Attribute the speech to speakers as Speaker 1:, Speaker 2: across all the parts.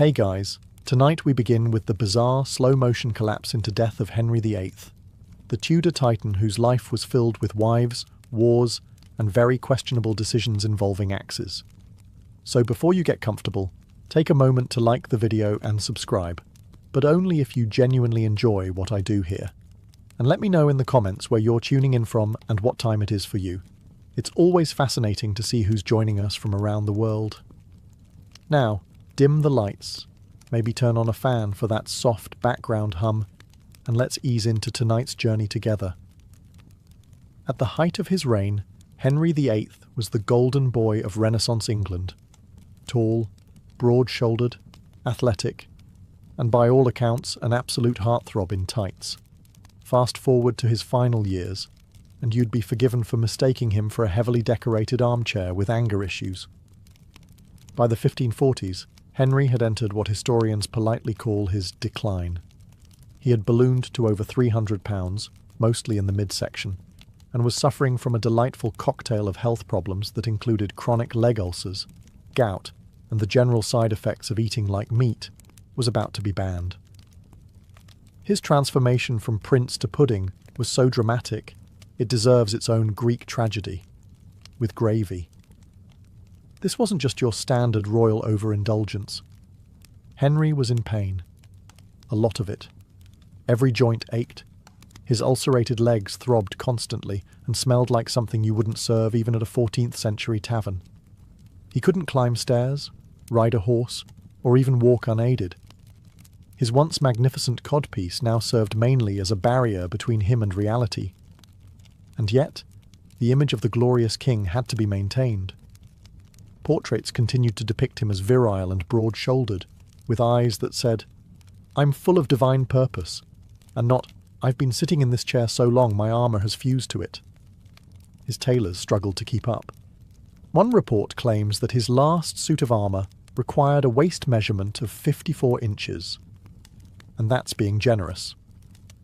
Speaker 1: Hey guys, tonight we begin with the bizarre slow-motion collapse into death of Henry VIII, the Tudor titan whose life was filled with wives, wars, and very questionable decisions involving axes. So before you get comfortable, take a moment to like the video and subscribe, but only if you genuinely enjoy what I do here. And let me know in the comments where you're tuning in from and what time it is for you. It's always fascinating to see who's joining us from around the world. Now, dim the lights, maybe turn on a fan for that soft background hum, and let's ease into tonight's journey together. At the height of his reign, Henry VIII was the golden boy of Renaissance England. Tall, broad-shouldered, athletic, and by all accounts an absolute heartthrob in tights. Fast forward to his final years, and you'd be forgiven for mistaking him for a heavily decorated armchair with anger issues. By the 1540s, Henry had entered what historians politely call his decline. He had ballooned to over 300 pounds, mostly in the midsection, and was suffering from a delightful cocktail of health problems that included chronic leg ulcers, gout, and the general side effects of eating like meat was about to be banned. His transformation from prince to pudding was so dramatic, it deserves its own Greek tragedy, with gravy. This wasn't just your standard royal overindulgence. Henry was in pain. A lot of it. Every joint ached. His ulcerated legs throbbed constantly and smelled like something you wouldn't serve even at a 14th century tavern. He couldn't climb stairs, ride a horse, or even walk unaided. His once magnificent codpiece now served mainly as a barrier between him and reality. And yet, the image of the glorious king had to be maintained. Portraits continued to depict him as virile and broad-shouldered, with eyes that said, "I'm full of divine purpose," and not, "I've been sitting in this chair so long my armour has fused to it." His tailors struggled to keep up. One report claims that his last suit of armour required a waist measurement of 54 inches. And that's being generous.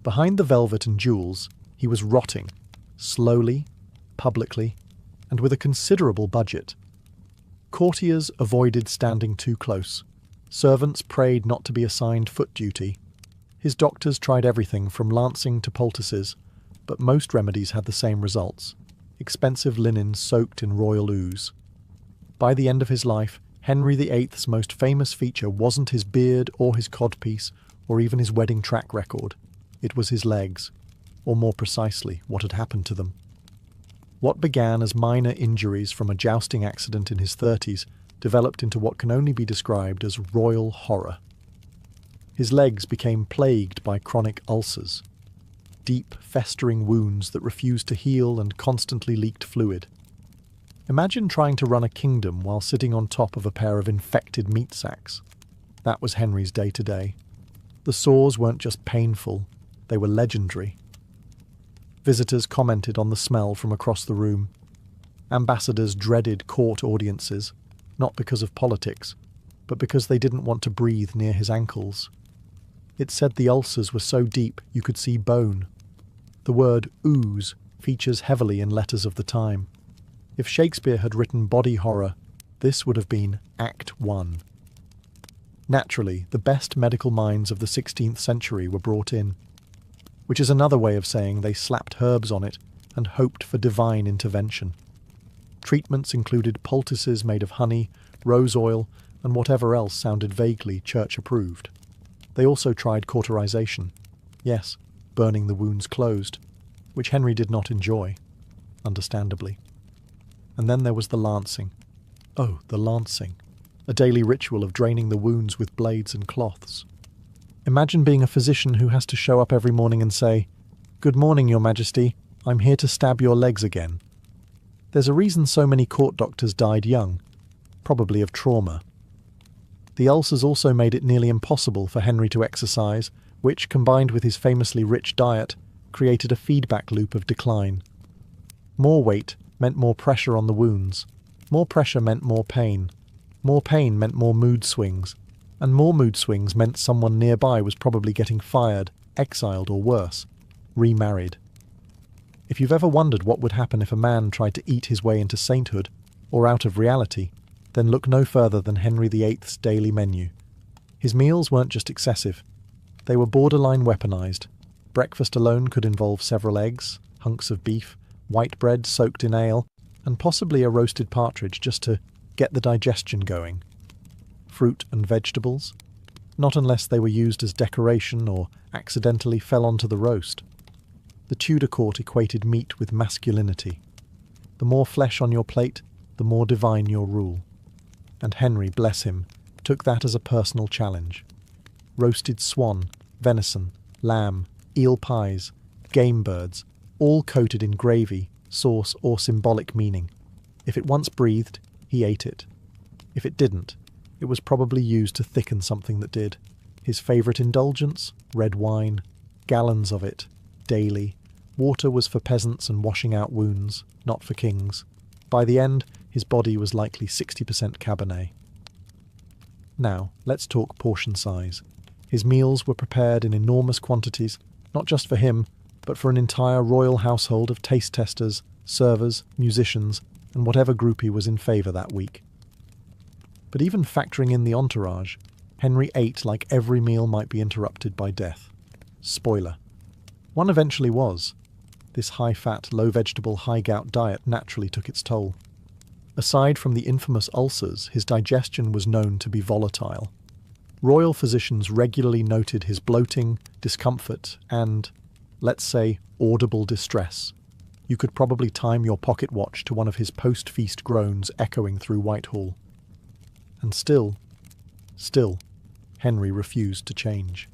Speaker 1: Behind the velvet and jewels, he was rotting, slowly, publicly, and with a considerable budget. Courtiers avoided standing too close. Servants prayed not to be assigned foot duty. His doctors tried everything from lancing to poultices, but most remedies had the same results: expensive linen soaked in royal ooze. By the end of his life, Henry VIII's most famous feature wasn't his beard or his codpiece or even his wedding track record. It was his legs, or more precisely, what had happened to them. What began as minor injuries from a jousting accident in his 30s developed into what can only be described as royal horror. His legs became plagued by chronic ulcers, deep, festering wounds that refused to heal and constantly leaked fluid. Imagine trying to run a kingdom while sitting on top of a pair of infected meat sacks. That was Henry's day-to-day. The sores weren't just painful, they were legendary. Visitors commented on the smell from across the room. Ambassadors dreaded court audiences, not because of politics, but because they didn't want to breathe near his ankles. It said the ulcers were so deep you could see bone. The word ooze features heavily in letters of the time. If Shakespeare had written body horror, this would have been Act 1. Naturally, the best medical minds of the 16th century were brought in, which is another way of saying they slapped herbs on it and hoped for divine intervention. Treatments included poultices made of honey, rose oil, and whatever else sounded vaguely church-approved. They also tried cauterization. Yes, burning the wounds closed, which Henry did not enjoy, understandably. And then there was the lancing. Oh, the lancing. A daily ritual of draining the wounds with blades and cloths. Imagine being a physician who has to show up every morning and say, "Good morning, Your Majesty, I'm here to stab your legs again." There's a reason so many court doctors died young, probably of trauma. The ulcers also made it nearly impossible for Henry to exercise, which, combined with his famously rich diet, created a feedback loop of decline. More weight meant more pressure on the wounds. More pressure meant more pain. More pain meant more mood swings. And more mood swings meant someone nearby was probably getting fired, exiled, or worse, remarried. If you've ever wondered what would happen if a man tried to eat his way into sainthood, or out of reality, then look no further than Henry VIII's daily menu. His meals weren't just excessive, they were borderline weaponized. Breakfast alone could involve several eggs, hunks of beef, white bread soaked in ale, and possibly a roasted partridge just to get the digestion going. Fruit and vegetables? Not unless they were used as decoration or accidentally fell onto the roast. The Tudor court equated meat with masculinity. The more flesh on your plate, the more divine your rule. And Henry, bless him, took that as a personal challenge. Roasted swan, venison, lamb, eel pies, game birds, all coated in gravy, sauce, or symbolic meaning. If it once breathed, he ate it. If it didn't, it was probably used to thicken something that did. His favourite indulgence? Red wine. Gallons of it. Daily. Water was for peasants and washing out wounds, not for kings. By the end, his body was likely 60% Cabernet. Now, let's talk portion size. His meals were prepared in enormous quantities, not just for him, but for an entire royal household of taste testers, servers, musicians, and whatever group he was in favour that week. But even factoring in the entourage, Henry ate like every meal might be interrupted by death. Spoiler. One eventually was. This high-fat, low-vegetable, high-gout diet naturally took its toll. Aside from the infamous ulcers, his digestion was known to be volatile. Royal physicians regularly noted his bloating, discomfort, and, let's say, audible distress. You could probably time your pocket watch to one of his post-feast groans echoing through Whitehall. And still, Henry refused to change.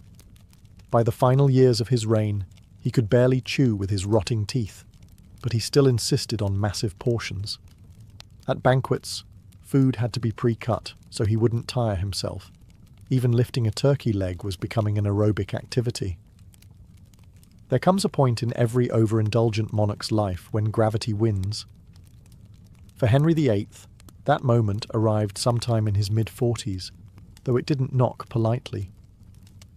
Speaker 1: By the final years of his reign, he could barely chew with his rotting teeth, but he still insisted on massive portions. At banquets, food had to be pre-cut so he wouldn't tire himself. Even lifting a turkey leg was becoming an aerobic activity. There comes a point in every overindulgent monarch's life when gravity wins. For Henry VIII, that moment arrived sometime in his mid-40s, though it didn't knock politely.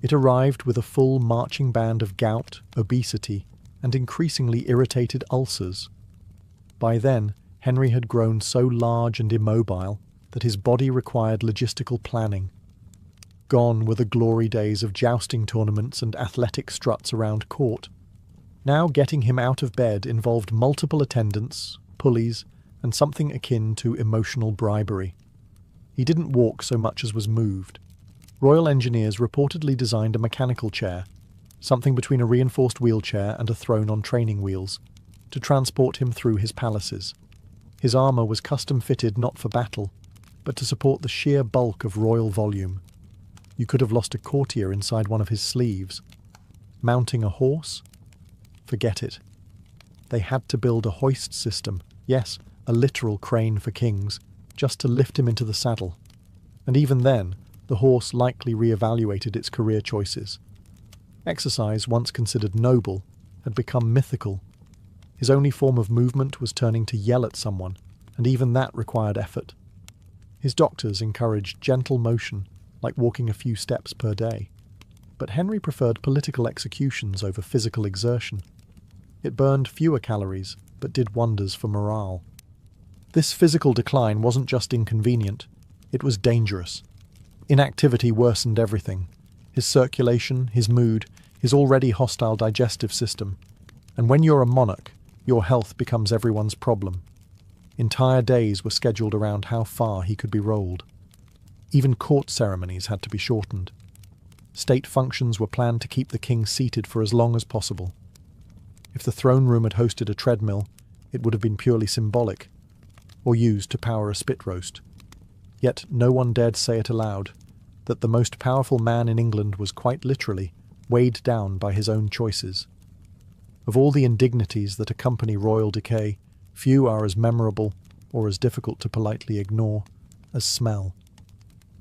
Speaker 1: It arrived with a full marching band of gout, obesity, and increasingly irritated ulcers. By then, Henry had grown so large and immobile that his body required logistical planning. Gone were the glory days of jousting tournaments and athletic struts around court. Now getting him out of bed involved multiple attendants, pulleys, and something akin to emotional bribery. He didn't walk so much as was moved. Royal engineers reportedly designed a mechanical chair, something between a reinforced wheelchair and a throne on training wheels, to transport him through his palaces. His armour was custom-fitted not for battle, but to support the sheer bulk of royal volume. You could have lost a courtier inside one of his sleeves. Mounting a horse? Forget it. They had to build a hoist system, yes, a literal crane for kings, just to lift him into the saddle. And even then, the horse likely re-evaluated its career choices. Exercise, once considered noble, had become mythical. His only form of movement was turning to yell at someone, and even that required effort. His doctors encouraged gentle motion, like walking a few steps per day. But Henry preferred political executions over physical exertion. It burned fewer calories, but did wonders for morale. This physical decline wasn't just inconvenient, it was dangerous. Inactivity worsened everything. His circulation, his mood, his already hostile digestive system. And when you're a monarch, your health becomes everyone's problem. Entire days were scheduled around how far he could be rolled. Even court ceremonies had to be shortened. State functions were planned to keep the king seated for as long as possible. If the throne room had hosted a treadmill, it would have been purely symbolic, or used to power a spit roast. Yet no one dared say it aloud, that the most powerful man in England was quite literally weighed down by his own choices. Of all the indignities that accompany royal decay, few are as memorable, or as difficult to politely ignore, as smell.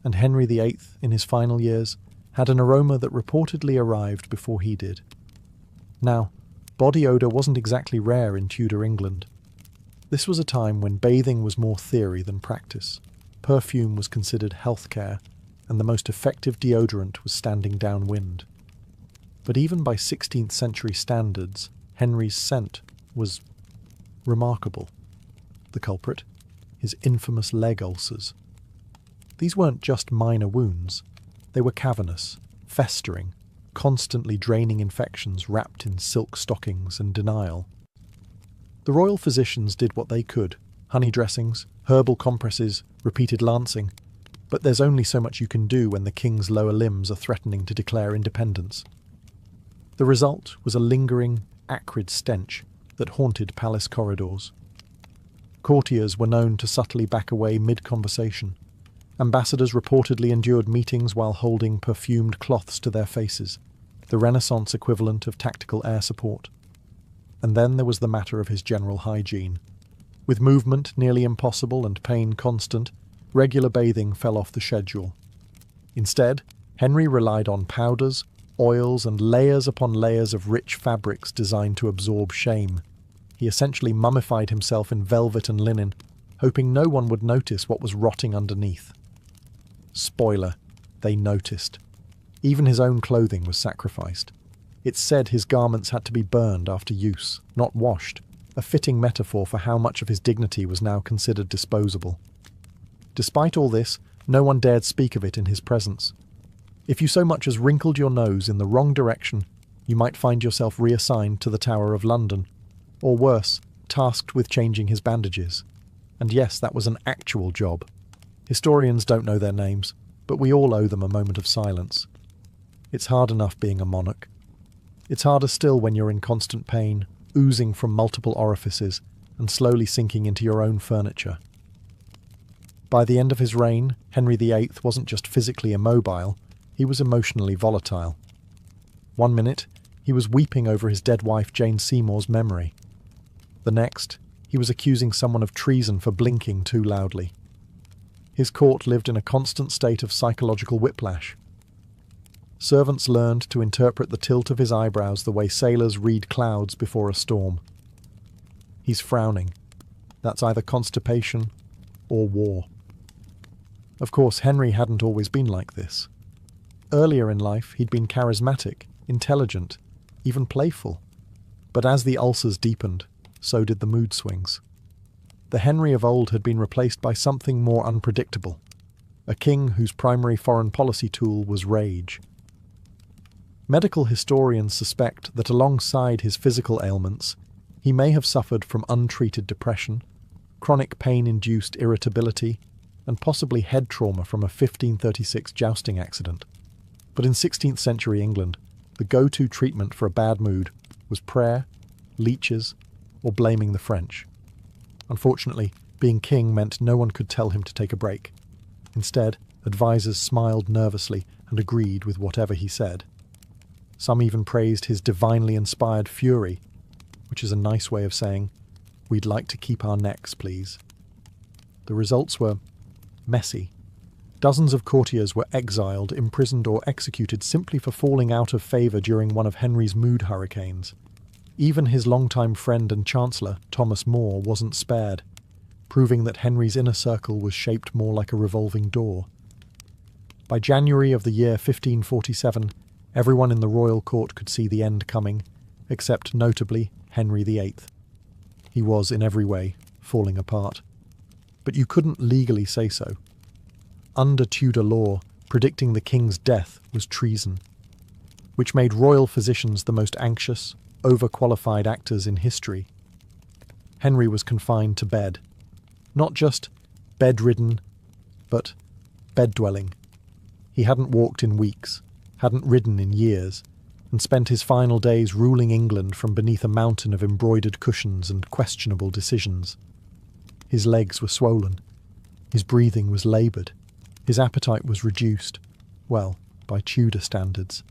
Speaker 1: And Henry VIII, in his final years, had an aroma that reportedly arrived before he did. Now, body odour wasn't exactly rare in Tudor England. This was a time when bathing was more theory than practice. Perfume was considered healthcare, and the most effective deodorant was standing downwind. But even by 16th century standards, Henry's scent was remarkable. The culprit? His infamous leg ulcers. These weren't just minor wounds. They were cavernous, festering, constantly draining infections wrapped in silk stockings and denial. The royal physicians did what they could: honey dressings, herbal compresses, repeated lancing. But there's only so much you can do when the king's lower limbs are threatening to declare independence. The result was a lingering, acrid stench that haunted palace corridors. Courtiers were known to subtly back away mid-conversation. Ambassadors reportedly endured meetings while holding perfumed cloths to their faces, the Renaissance equivalent of tactical air support. And then there was the matter of his general hygiene. With movement nearly impossible and pain constant, regular bathing fell off the schedule. Instead, Henry relied on powders, oils, and layers upon layers of rich fabrics designed to absorb shame. He essentially mummified himself in velvet and linen, hoping no one would notice what was rotting underneath. Spoiler, they noticed. Even his own clothing was sacrificed. It's said his garments had to be burned after use, not washed, a fitting metaphor for how much of his dignity was now considered disposable. Despite all this, no one dared speak of it in his presence. If you so much as wrinkled your nose in the wrong direction, you might find yourself reassigned to the Tower of London, or worse, tasked with changing his bandages. And yes, that was an actual job. Historians don't know their names, but we all owe them a moment of silence. It's hard enough being a monarch. It's harder still when you're in constant pain, oozing from multiple orifices, and slowly sinking into your own furniture. By the end of his reign, Henry VIII wasn't just physically immobile, he was emotionally volatile. One minute, he was weeping over his dead wife Jane Seymour's memory. The next, he was accusing someone of treason for blinking too loudly. His court lived in a constant state of psychological whiplash. Servants learned to interpret the tilt of his eyebrows the way sailors read clouds before a storm. He's frowning. That's either constipation or war. Of course, Henry hadn't always been like this. Earlier in life, he'd been charismatic, intelligent, even playful. But as the ulcers deepened, so did the mood swings. The Henry of old had been replaced by something more unpredictable, a king whose primary foreign policy tool was rage. Medical historians suspect that alongside his physical ailments, he may have suffered from untreated depression, chronic pain-induced irritability, and possibly head trauma from a 1536 jousting accident. But in 16th century England, the go-to treatment for a bad mood was prayer, leeches, or blaming the French. Unfortunately, being king meant no one could tell him to take a break. Instead, advisors smiled nervously and agreed with whatever he said. Some even praised his divinely inspired fury, which is a nice way of saying, "We'd like to keep our necks, please." The results were messy. Dozens of courtiers were exiled, imprisoned, or executed simply for falling out of favour during one of Henry's mood hurricanes. Even his longtime friend and chancellor, Thomas More, wasn't spared, proving that Henry's inner circle was shaped more like a revolving door. By January of the year 1547, everyone in the royal court could see the end coming, except notably Henry VIII. He was, in every way, falling apart. But you couldn't legally say so. Under Tudor law, predicting the king's death was treason, which made royal physicians the most anxious, overqualified actors in history. Henry was confined to bed. Not just bedridden, but bed-dwelling. He hadn't walked in weeks, hadn't ridden in years, and spent his final days ruling England from beneath a mountain of embroidered cushions and questionable decisions. His legs were swollen. His breathing was laboured. His appetite was reduced, well, by Tudor standards.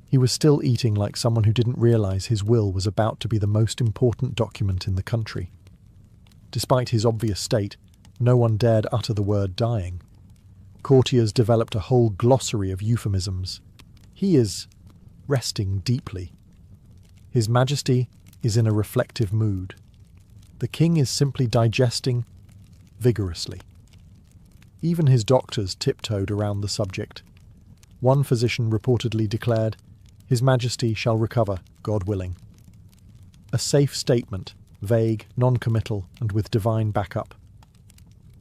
Speaker 1: He was still eating like someone who didn't realise his will was about to be the most important document in the country. Despite his obvious state, no one dared utter the word dying. Courtiers developed a whole glossary of euphemisms. He is resting deeply. His Majesty is in a reflective mood. The king is simply digesting vigorously. Even his doctors tiptoed around the subject. One physician reportedly declared, "His Majesty shall recover, God willing." A safe statement, vague, non-committal, and with divine backup.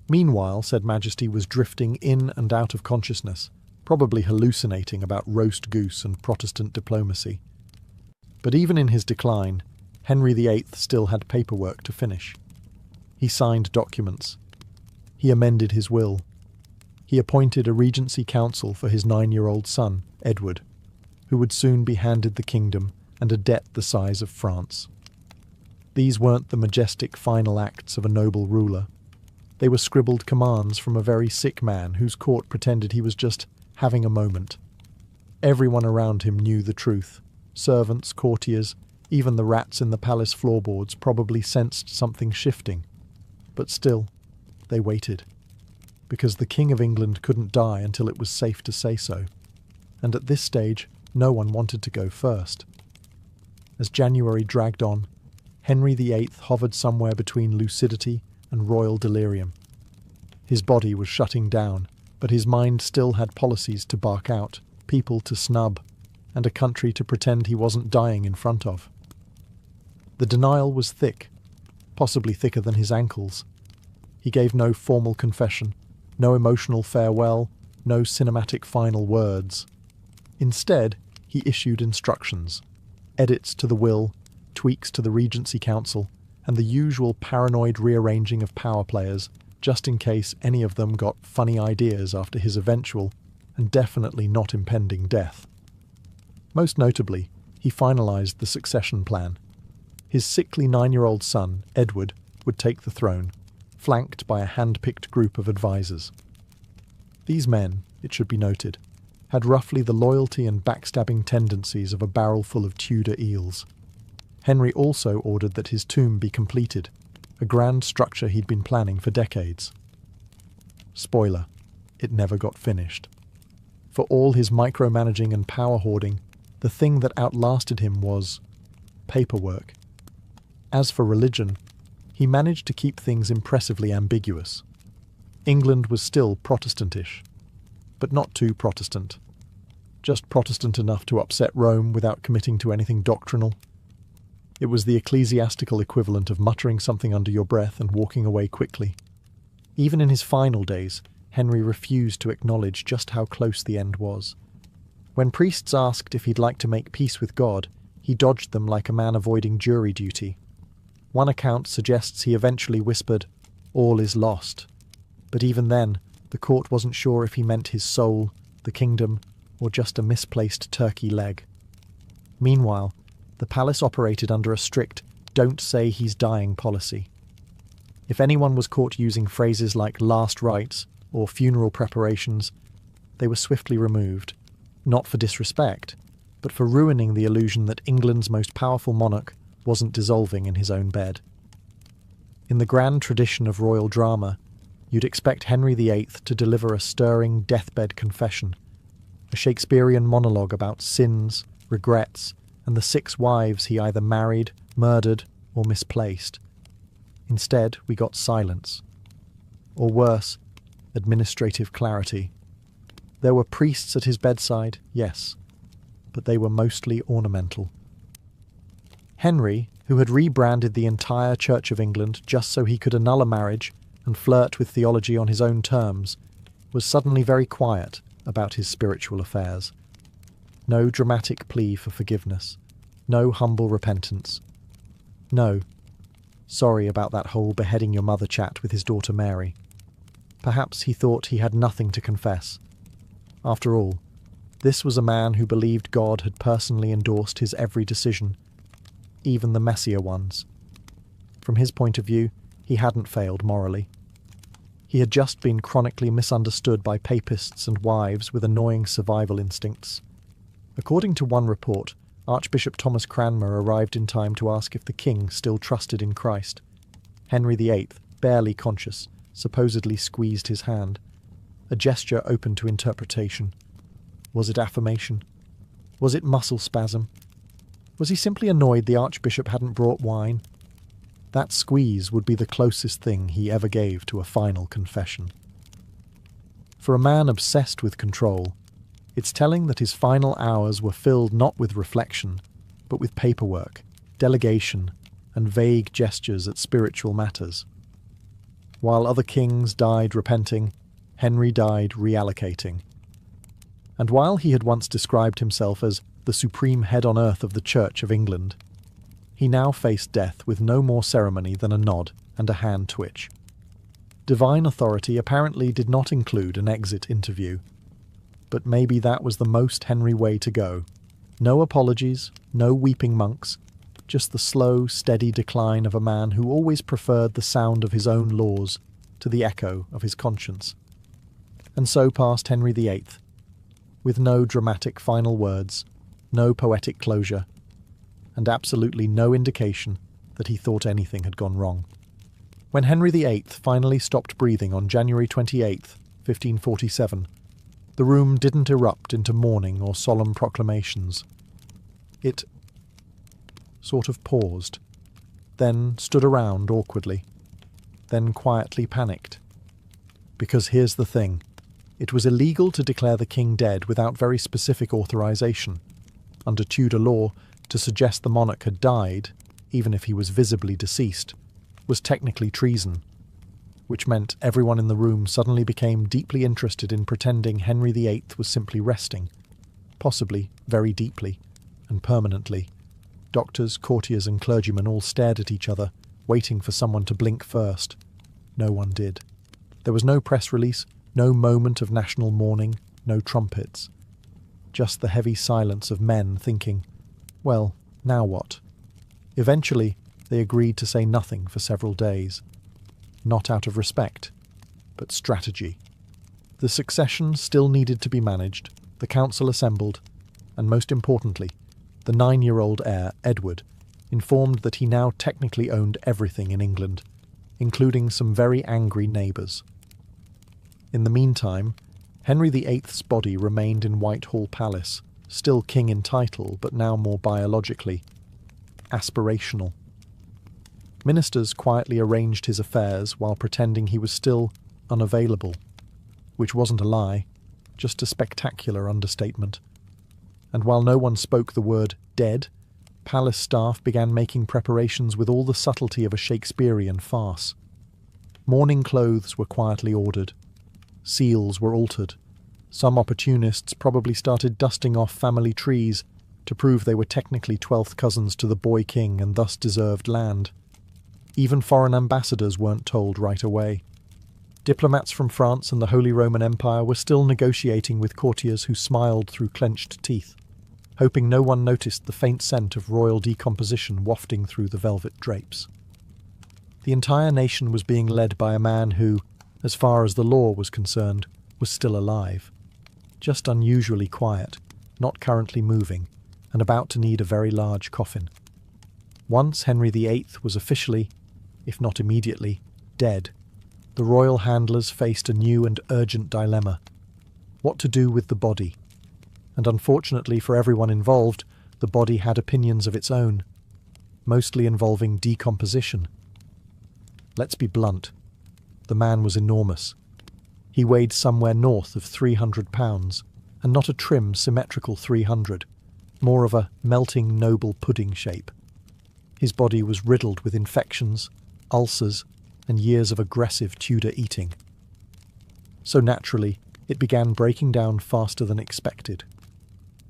Speaker 1: Meanwhile, said Majesty was drifting in and out of consciousness, probably hallucinating about roast goose and Protestant diplomacy. But even in his decline, Henry VIII still had paperwork to finish. He signed documents. He amended his will. He appointed a regency council for his 9-year-old son, Edward, who would soon be handed the kingdom and a debt the size of France. These weren't the majestic final acts of a noble ruler. They were scribbled commands from a very sick man whose court pretended he was just having a moment. Everyone around him knew the truth. Servants, courtiers, even the rats in the palace floorboards probably sensed something shifting. But still, they waited. Because the King of England couldn't die until it was safe to say so. And at this stage, no one wanted to go first. As January dragged on, Henry VIII hovered somewhere between lucidity and royal delirium. His body was shutting down, but his mind still had policies to bark out, people to snub, and a country to pretend he wasn't dying in front of. The denial was thick, possibly thicker than his ankles. He gave no formal confession, no emotional farewell, no cinematic final words. Instead, he issued instructions, edits to the will, tweaks to the Regency Council, and the usual paranoid rearranging of power players, just in case any of them got funny ideas after his eventual, and definitely not impending death. Most notably, he finalised the succession plan. His sickly 9-year-old son, Edward, would take the throne, flanked by a hand-picked group of advisors. These men, it should be noted, had roughly the loyalty and backstabbing tendencies of a barrel full of Tudor eels. Henry also ordered that his tomb be completed, a grand structure he'd been planning for decades. Spoiler, it never got finished. For all his micromanaging and power hoarding, the thing that outlasted him was paperwork. As for religion, he managed to keep things impressively ambiguous. England was still Protestantish, but not too Protestant. Just Protestant enough to upset Rome without committing to anything doctrinal. It was the ecclesiastical equivalent of muttering something under your breath and walking away quickly. Even in his final days, Henry refused to acknowledge just how close the end was. When priests asked if he'd like to make peace with God, he dodged them like a man avoiding jury duty. One account suggests he eventually whispered, "All is lost." But even then, the court wasn't sure if he meant his soul, the kingdom, or just a misplaced turkey leg. Meanwhile, the palace operated under a strict "don't say he's dying" policy. If anyone was caught using phrases like "last rites" or "funeral preparations," they were swiftly removed, not for disrespect, but for ruining the illusion that England's most powerful monarch wasn't dissolving in his own bed. In the grand tradition of royal drama, you'd expect Henry VIII to deliver a stirring deathbed confession, a Shakespearean monologue about sins, regrets, and the 6 wives he either married, murdered, or misplaced. Instead, we got silence. Or worse, administrative clarity. There were priests at his bedside, yes, but they were mostly ornamental. Henry, who had rebranded the entire Church of England just so he could annul a marriage and flirt with theology on his own terms, was suddenly very quiet about his spiritual affairs. No dramatic plea for forgiveness. No humble repentance. No, sorry about that whole beheading your mother chat with his daughter Mary. Perhaps he thought he had nothing to confess. After all, this was a man who believed God had personally endorsed his every decision, even the messier ones. From his point of view, he hadn't failed morally. He had just been chronically misunderstood by papists and wives with annoying survival instincts. According to one report, Archbishop Thomas Cranmer arrived in time to ask if the king still trusted in Christ. Henry VIII, barely conscious, supposedly squeezed his hand, a gesture open to interpretation. Was it affirmation? Was it muscle spasm? Was he simply annoyed the Archbishop hadn't brought wine? That squeeze would be the closest thing he ever gave to a final confession. For a man obsessed with control, it's telling that his final hours were filled not with reflection, but with paperwork, delegation, and vague gestures at spiritual matters. While other kings died repenting, Henry died reallocating. And while he had once described himself as the supreme head on earth of the Church of England, he now faced death with no more ceremony than a nod and a hand twitch. Divine authority apparently did not include an exit interview. But maybe that was the most Henry way to go. No apologies, no weeping monks, just the slow, steady decline of a man who always preferred the sound of his own laws to the echo of his conscience. And so passed Henry VIII, with no dramatic final words, no poetic closure, and absolutely no indication that he thought anything had gone wrong. When Henry VIII finally stopped breathing on January 28, 1547, the room didn't erupt into mourning or solemn proclamations. It sort of paused, then stood around awkwardly, then quietly panicked. Because here's the thing. It was illegal to declare the king dead without very specific authorization. Under Tudor law, to suggest the monarch had died, even if he was visibly deceased, was technically treason, which meant everyone in the room suddenly became deeply interested in pretending Henry VIII was simply resting, possibly very deeply and permanently. Doctors, courtiers and clergymen all stared at each other, waiting for someone to blink first. No one did. There was no press release, no moment of national mourning, no trumpets. Just the heavy silence of men thinking, well, now what? Eventually, they agreed to say nothing for several days. Not out of respect, but strategy. The succession still needed to be managed, the council assembled, and most importantly, the 9-year-old heir, Edward, informed that he now technically owned everything in England, including some very angry neighbours. In the meantime, Henry VIII's body remained in Whitehall Palace, still king in title, but now more biologically aspirational. Ministers quietly arranged his affairs while pretending he was still unavailable, which wasn't a lie, just a spectacular understatement. And while no one spoke the word dead, palace staff began making preparations with all the subtlety of a Shakespearean farce. Mourning clothes were quietly ordered. Seals were altered. Some opportunists probably started dusting off family trees to prove they were technically 12th cousins to the boy king and thus deserved land. Even foreign ambassadors weren't told right away. Diplomats from France and the Holy Roman Empire were still negotiating with courtiers who smiled through clenched teeth, hoping no one noticed the faint scent of royal decomposition wafting through the velvet drapes. The entire nation was being led by a man who, as far as the law was concerned, was still alive. Just unusually quiet, not currently moving, and about to need a very large coffin. Once Henry VIII was officially, if not immediately, dead, the royal handlers faced a new and urgent dilemma. What to do with the body? And unfortunately for everyone involved, the body had opinions of its own, mostly involving decomposition. Let's be blunt. The man was enormous. He weighed somewhere north of 300 pounds, and not a trim, symmetrical 300, more of a melting noble pudding shape. His body was riddled with infections, ulcers, and years of aggressive Tudor eating. So naturally, it began breaking down faster than expected.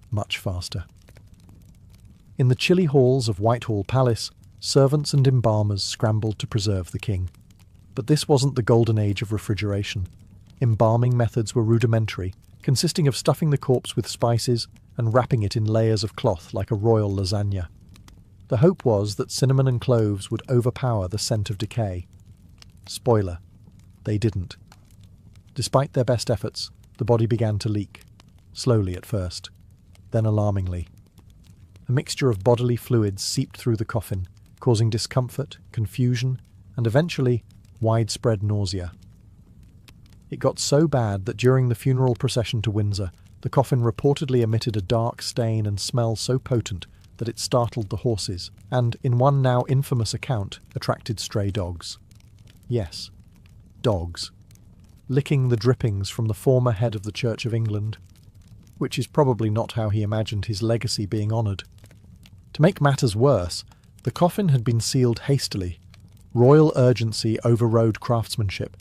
Speaker 1: Much faster. In the chilly halls of Whitehall Palace, servants and embalmers scrambled to preserve the king. But this wasn't the golden age of refrigeration. Embalming methods were rudimentary, consisting of stuffing the corpse with spices and wrapping it in layers of cloth like a royal lasagna. The hope was that cinnamon and cloves would overpower the scent of decay. Spoiler, they didn't. Despite their best efforts, the body began to leak, slowly at first, then alarmingly. A mixture of bodily fluids seeped through the coffin, causing discomfort, confusion, and eventually widespread nausea. It got so bad that during the funeral procession to Windsor, the coffin reportedly emitted a dark stain and smell so potent that it startled the horses, and, in one now infamous account, attracted stray dogs. Yes, dogs. Licking the drippings from the former head of the Church of England, which is probably not how he imagined his legacy being honoured. To make matters worse, the coffin had been sealed hastily. Royal urgency overrode craftsmanship.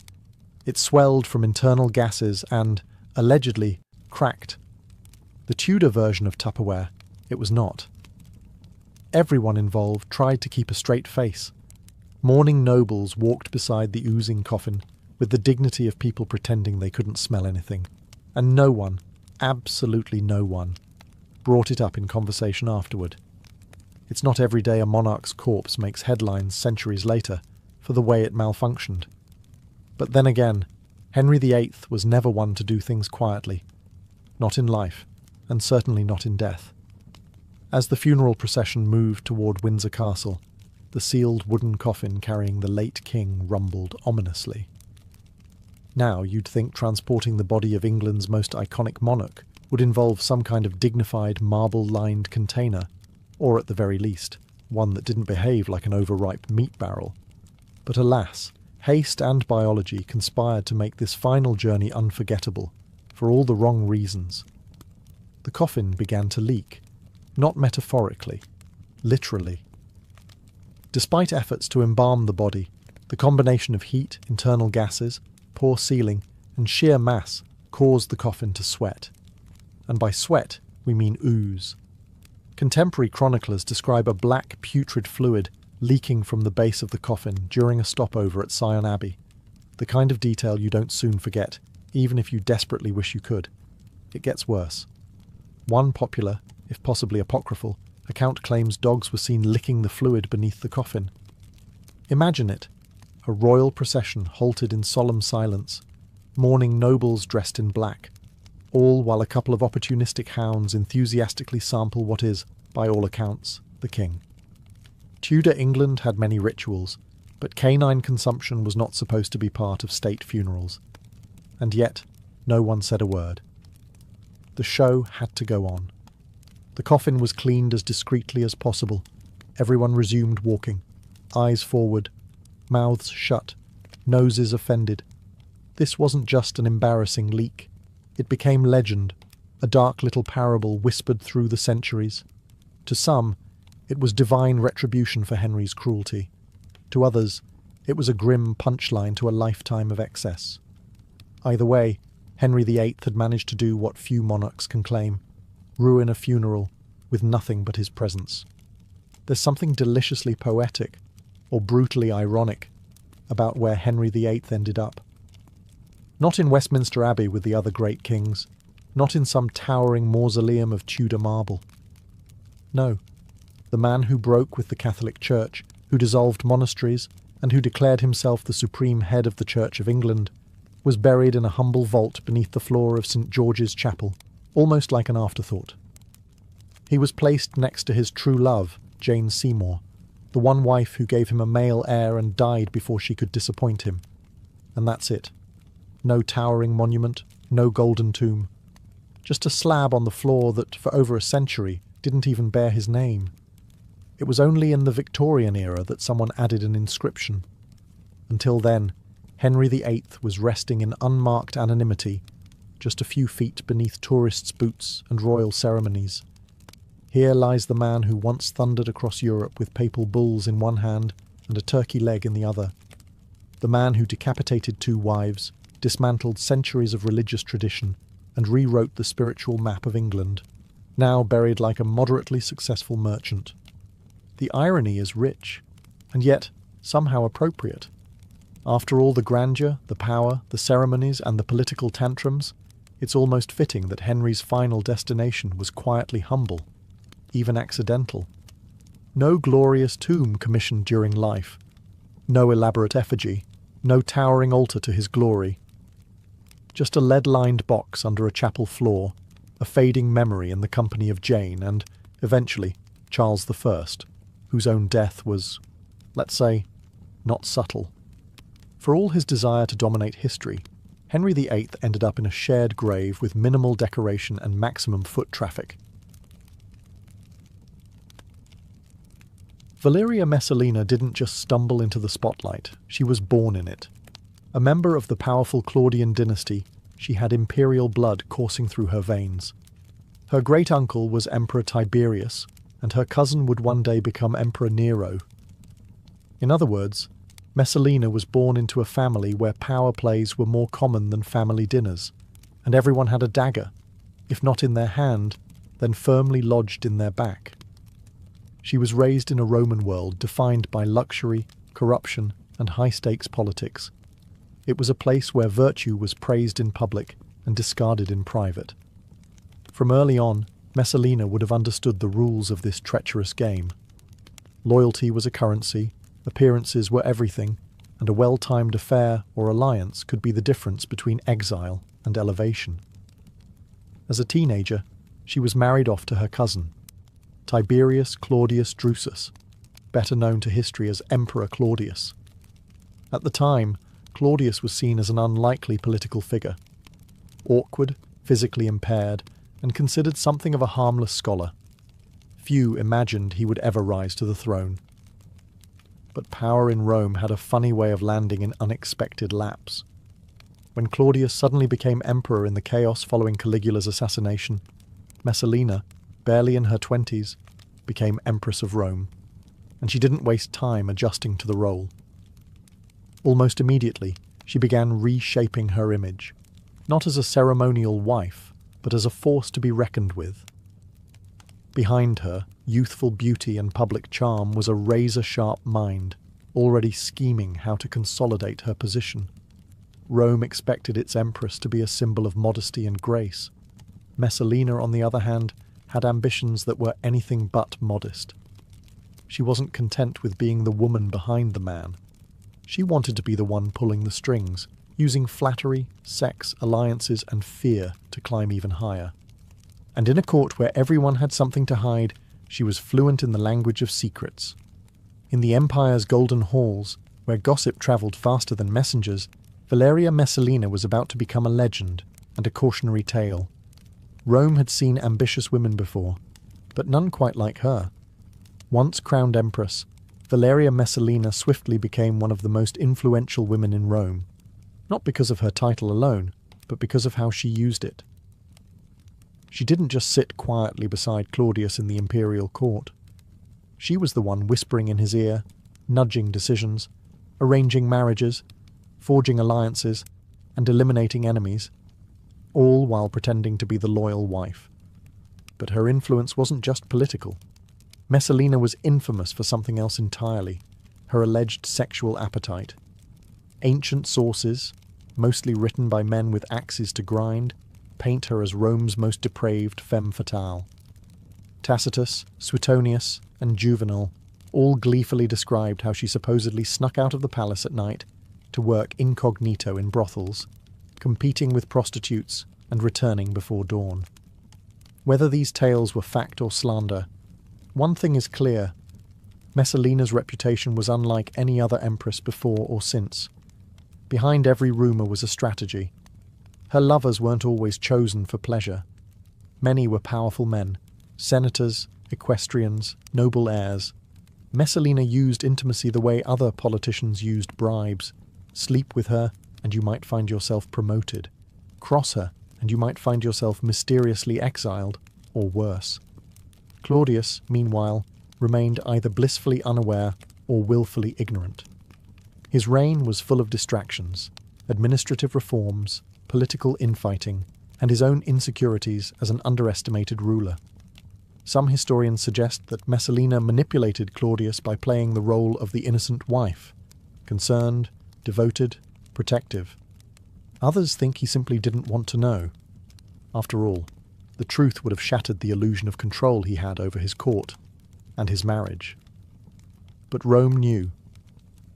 Speaker 1: It swelled from internal gases and, allegedly, cracked. The Tudor version of Tupperware, it was not. Everyone involved tried to keep a straight face. Mourning nobles walked beside the oozing coffin with the dignity of people pretending they couldn't smell anything, and no one, absolutely no one, brought it up in conversation afterward. It's not every day a monarch's corpse makes headlines centuries later for the way it malfunctioned. But then again, Henry VIII was never one to do things quietly. Not in life, and certainly not in death. As the funeral procession moved toward Windsor Castle, the sealed wooden coffin carrying the late king rumbled ominously. Now you'd think transporting the body of England's most iconic monarch would involve some kind of dignified marble-lined container, or at the very least, one that didn't behave like an overripe meat barrel. But alas, haste and biology conspired to make this final journey unforgettable, for all the wrong reasons. The coffin began to leak, not metaphorically, literally. Despite efforts to embalm the body, the combination of heat, internal gases, poor sealing, and sheer mass caused the coffin to sweat. And by sweat, we mean ooze. Contemporary chroniclers describe a black, putrid fluid leaking from the base of the coffin during a stopover at Sion Abbey, the kind of detail you don't soon forget, even if you desperately wish you could. It gets worse. One popular, if possibly apocryphal, account claims dogs were seen licking the fluid beneath the coffin. Imagine it. A royal procession halted in solemn silence, mourning nobles dressed in black, all while a couple of opportunistic hounds enthusiastically sample what is, by all accounts, the king. Tudor England had many rituals, but canine consumption was not supposed to be part of state funerals. And yet, no one said a word. The show had to go on. The coffin was cleaned as discreetly as possible. Everyone resumed walking, eyes forward, mouths shut, noses offended. This wasn't just an embarrassing leak. It became legend, a dark little parable whispered through the centuries. To some, it was divine retribution for Henry's cruelty. To others, it was a grim punchline to a lifetime of excess. Either way, Henry VIII had managed to do what few monarchs can claim: ruin a funeral with nothing but his presence. There's something deliciously poetic, or brutally ironic, about where Henry VIII ended up. Not in Westminster Abbey with the other great kings, not in some towering mausoleum of Tudor marble. No, the man who broke with the Catholic Church, who dissolved monasteries, and who declared himself the supreme head of the Church of England, was buried in a humble vault beneath the floor of St. George's Chapel, almost like an afterthought. He was placed next to his true love, Jane Seymour, the one wife who gave him a male heir and died before she could disappoint him. And that's it. No towering monument, no golden tomb. Just a slab on the floor that, for over a century, didn't even bear his name. It was only in the Victorian era that someone added an inscription. Until then, Henry VIII was resting in unmarked anonymity, just a few feet beneath tourists' boots and royal ceremonies. Here lies the man who once thundered across Europe with papal bulls in one hand and a turkey leg in the other. The man who decapitated 2 wives, dismantled centuries of religious tradition, and rewrote the spiritual map of England, now buried like a moderately successful merchant. The irony is rich, and yet somehow appropriate. After all the grandeur, the power, the ceremonies, and the political tantrums, it's almost fitting that Henry's final destination was quietly humble, even accidental. No glorious tomb commissioned during life, no elaborate effigy, no towering altar to his glory. Just a lead-lined box under a chapel floor, a fading memory in the company of Jane and, eventually, Charles I, whose own death was, let's say, not subtle. For all his desire to dominate history, Henry VIII ended up in a shared grave with minimal decoration and maximum foot traffic. Valeria Messalina didn't just stumble into the spotlight, she was born in it. A member of the powerful Claudian dynasty, she had imperial blood coursing through her veins. Her great-uncle was Emperor Tiberius, and her cousin would one day become Emperor Nero. In other words, Messalina was born into a family where power plays were more common than family dinners, and everyone had a dagger, if not in their hand, then firmly lodged in their back. She was raised in a Roman world defined by luxury, corruption, and high-stakes politics. It was a place where virtue was praised in public and discarded in private. From early on, Messalina would have understood the rules of this treacherous game. Loyalty was a currency, appearances were everything, and a well-timed affair or alliance could be the difference between exile and elevation. As a teenager, she was married off to her cousin, Tiberius Claudius Drusus, better known to history as Emperor Claudius. At the time, Claudius was seen as an unlikely political figure. Awkward, physically impaired, and considered something of a harmless scholar. Few imagined he would ever rise to the throne. But power in Rome had a funny way of landing in unexpected laps. When Claudius suddenly became emperor in the chaos following Caligula's assassination, Messalina, barely in her 20s, became Empress of Rome, and she didn't waste time adjusting to the role. Almost immediately, she began reshaping her image, not as a ceremonial wife, but as a force to be reckoned with. Behind her, youthful beauty and public charm was a razor-sharp mind, already scheming how to consolidate her position. Rome expected its empress to be a symbol of modesty and grace. Messalina, on the other hand, had ambitions that were anything but modest. She wasn't content with being the woman behind the man. She wanted to be the one pulling the strings, using flattery, sex, alliances, and fear to climb even higher. And in a court where everyone had something to hide, she was fluent in the language of secrets. In the empire's golden halls, where gossip travelled faster than messengers, Valeria Messalina was about to become a legend and a cautionary tale. Rome had seen ambitious women before, but none quite like her. Once crowned empress, Valeria Messalina swiftly became one of the most influential women in Rome, not because of her title alone, but because of how she used it. She didn't just sit quietly beside Claudius in the imperial court. She was the one whispering in his ear, nudging decisions, arranging marriages, forging alliances, and eliminating enemies, all while pretending to be the loyal wife. But her influence wasn't just political. Messalina was infamous for something else entirely, her alleged sexual appetite. Ancient sources, mostly written by men with axes to grind, paint her as Rome's most depraved femme fatale. Tacitus, Suetonius, and Juvenal all gleefully described how she supposedly snuck out of the palace at night to work incognito in brothels, competing with prostitutes and returning before dawn. Whether these tales were fact or slander, one thing is clear: Messalina's reputation was unlike any other empress before or since. Behind every rumour was a strategy. Her lovers weren't always chosen for pleasure. Many were powerful men, senators, equestrians, noble heirs. Messalina used intimacy the way other politicians used bribes. Sleep with her, and you might find yourself promoted. Cross her, and you might find yourself mysteriously exiled, or worse. Claudius, meanwhile, remained either blissfully unaware or willfully ignorant. His reign was full of distractions, administrative reforms, political infighting, and his own insecurities as an underestimated ruler. Some historians suggest that Messalina manipulated Claudius by playing the role of the innocent wife, concerned, devoted, protective. Others think he simply didn't want to know. After all, the truth would have shattered the illusion of control he had over his court and his marriage. But Rome knew.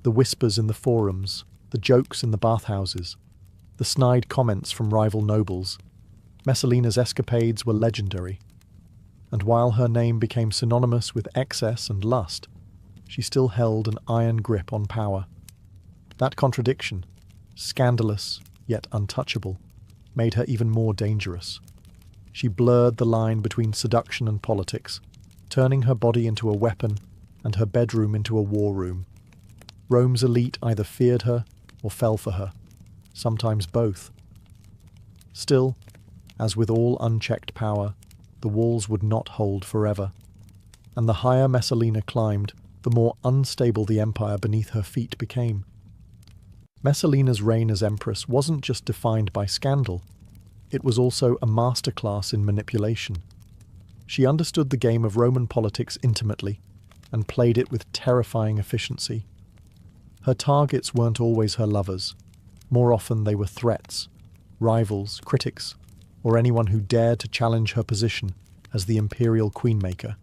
Speaker 1: The whispers in the forums, the jokes in the bathhouses, the snide comments from rival nobles. Messalina's escapades were legendary. And while her name became synonymous with excess and lust, she still held an iron grip on power. That contradiction, scandalous yet untouchable, made her even more dangerous. She blurred the line between seduction and politics, turning her body into a weapon and her bedroom into a war room. Rome's elite either feared her or fell for her, sometimes both. Still, as with all unchecked power, the walls would not hold forever, and the higher Messalina climbed, the more unstable the empire beneath her feet became. Messalina's reign as empress wasn't just defined by scandal, it was also a masterclass in manipulation. She understood the game of Roman politics intimately and played it with terrifying efficiency. Her targets weren't always her lovers. More often they were threats, rivals, critics, or anyone who dared to challenge her position as the imperial queenmaker.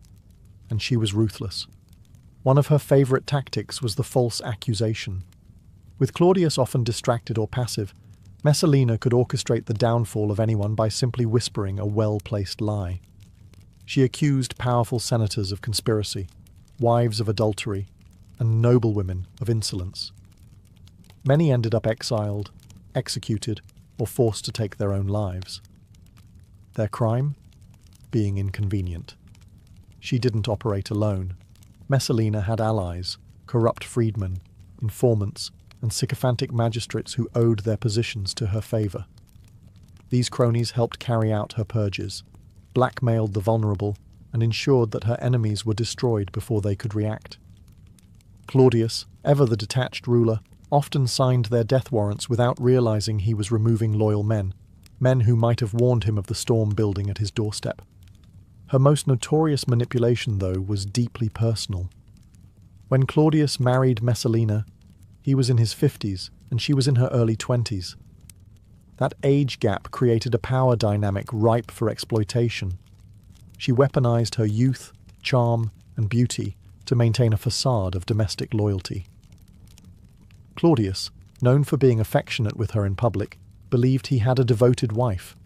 Speaker 1: And she was ruthless. One of her favourite tactics was the false accusation. With Claudius often distracted or passive, Messalina could orchestrate the downfall of anyone by simply whispering a well-placed lie. She accused powerful senators of conspiracy, wives of adultery, and noblewomen of insolence. Many ended up exiled, executed, or forced to take their own lives. Their crime? Being inconvenient. She didn't operate alone. Messalina had allies, corrupt freedmen, informants, and sycophantic magistrates who owed their positions to her favour. These cronies helped carry out her purges, blackmailed the vulnerable, and ensured that her enemies were destroyed before they could react. Claudius, ever the detached ruler, often signed their death warrants without realising he was removing loyal men who might have warned him of the storm building at his doorstep. Her most notorious manipulation, though, was deeply personal. When Claudius married Messalina, he was in his 50s and she was in her early 20s. That age gap created a power dynamic ripe for exploitation. She weaponized her youth, charm, and beauty to maintain a facade of domestic loyalty. Claudius, known for being affectionate with her in public, believed he had a devoted wife,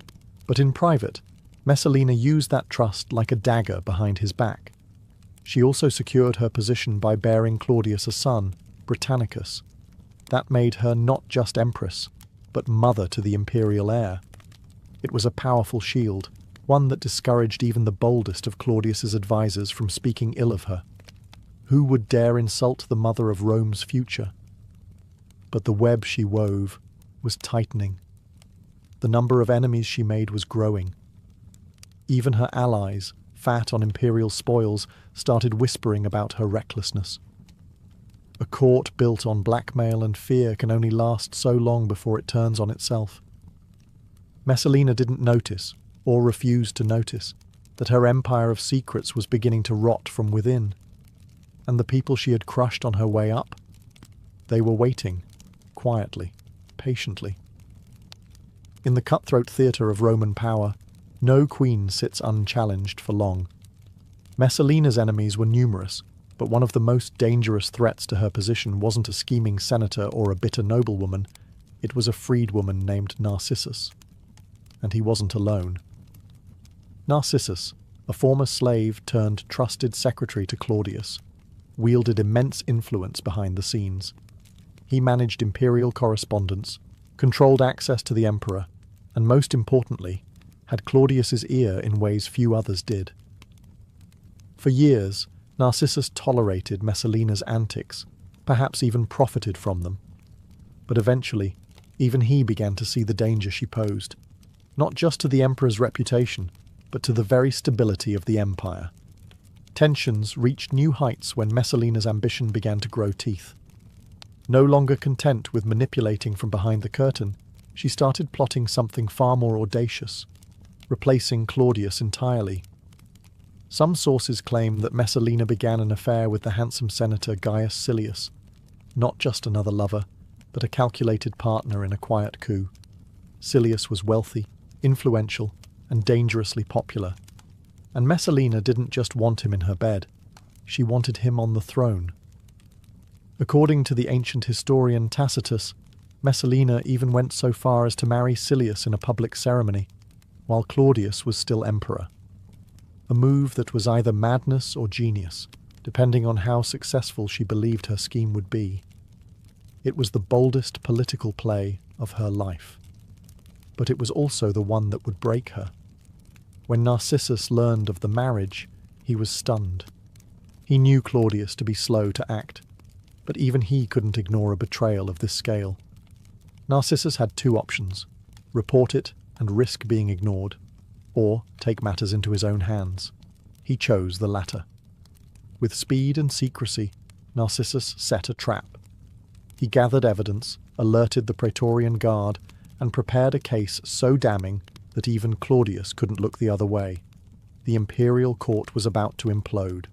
Speaker 1: but in private, Messalina used that trust like a dagger behind his back. She also secured her position by bearing Claudius a son, Britannicus. That made her not just empress, but mother to the imperial heir. It was a powerful shield, one that discouraged even the boldest of Claudius's advisors from speaking ill of her. Who would dare insult the mother of Rome's future? But the web she wove was tightening. The number of enemies she made was growing. Even her allies, fat on imperial spoils, started whispering about her recklessness. A court built on blackmail and fear can only last so long before it turns on itself. Messalina didn't notice, or refused to notice, that her empire of secrets was beginning to rot from within. And the people she had crushed on her way up? They were waiting, quietly, patiently. In the cutthroat theatre of Roman power, no queen sits unchallenged for long. Messalina's enemies were numerous, but one of the most dangerous threats to her position wasn't a scheming senator or a bitter noblewoman, it was a freedwoman named Narcissus. And he wasn't alone. Narcissus, a former slave turned trusted secretary to Claudius, wielded immense influence behind the scenes. He managed imperial correspondence, controlled access to the emperor, and most importantly, had Claudius's ear in ways few others did. For years, Narcissus tolerated Messalina's antics, perhaps even profited from them. But eventually, even he began to see the danger she posed, not just to the emperor's reputation, but to the very stability of the empire. Tensions reached new heights when Messalina's ambition began to grow teeth. No longer content with manipulating from behind the curtain, she started plotting something far more audacious, replacing Claudius entirely. Some sources claim that Messalina began an affair with the handsome senator Gaius Silius, not just another lover, but a calculated partner in a quiet coup. Silius was wealthy, influential, and dangerously popular. And Messalina didn't just want him in her bed, she wanted him on the throne. According to the ancient historian Tacitus, Messalina even went so far as to marry Silius in a public ceremony, while Claudius was still emperor. A move that was either madness or genius, depending on how successful she believed her scheme would be. It was the boldest political play of her life. But it was also the one that would break her. When Narcissus learned of the marriage, he was stunned. He knew Claudius to be slow to act, but even he couldn't ignore a betrayal of this scale. Narcissus had two options: report it and risk being ignored, or take matters into his own hands. He chose the latter. With speed and secrecy, Narcissus set a trap. He gathered evidence, alerted the Praetorian Guard, and prepared a case so damning that even Claudius couldn't look the other way. The imperial court was about to implode.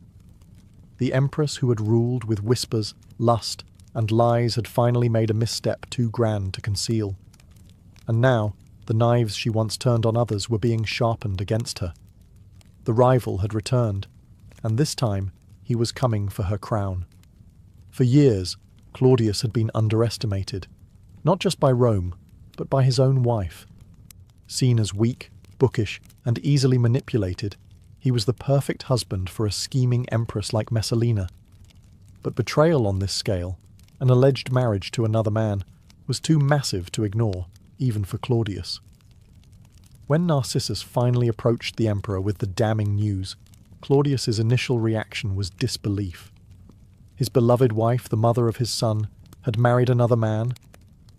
Speaker 1: The empress who had ruled with whispers, lust, and lies had finally made a misstep too grand to conceal. And now, the knives she once turned on others were being sharpened against her. The rival had returned, and this time he was coming for her crown. For years, Claudius had been underestimated, not just by Rome, but by his own wife. Seen as weak, bookish, and easily manipulated, he was the perfect husband for a scheming empress like Messalina. But betrayal on this scale, an alleged marriage to another man, was too massive to ignore, even for Claudius. When Narcissus finally approached the emperor with the damning news, Claudius's initial reaction was disbelief. His beloved wife, the mother of his son, had married another man,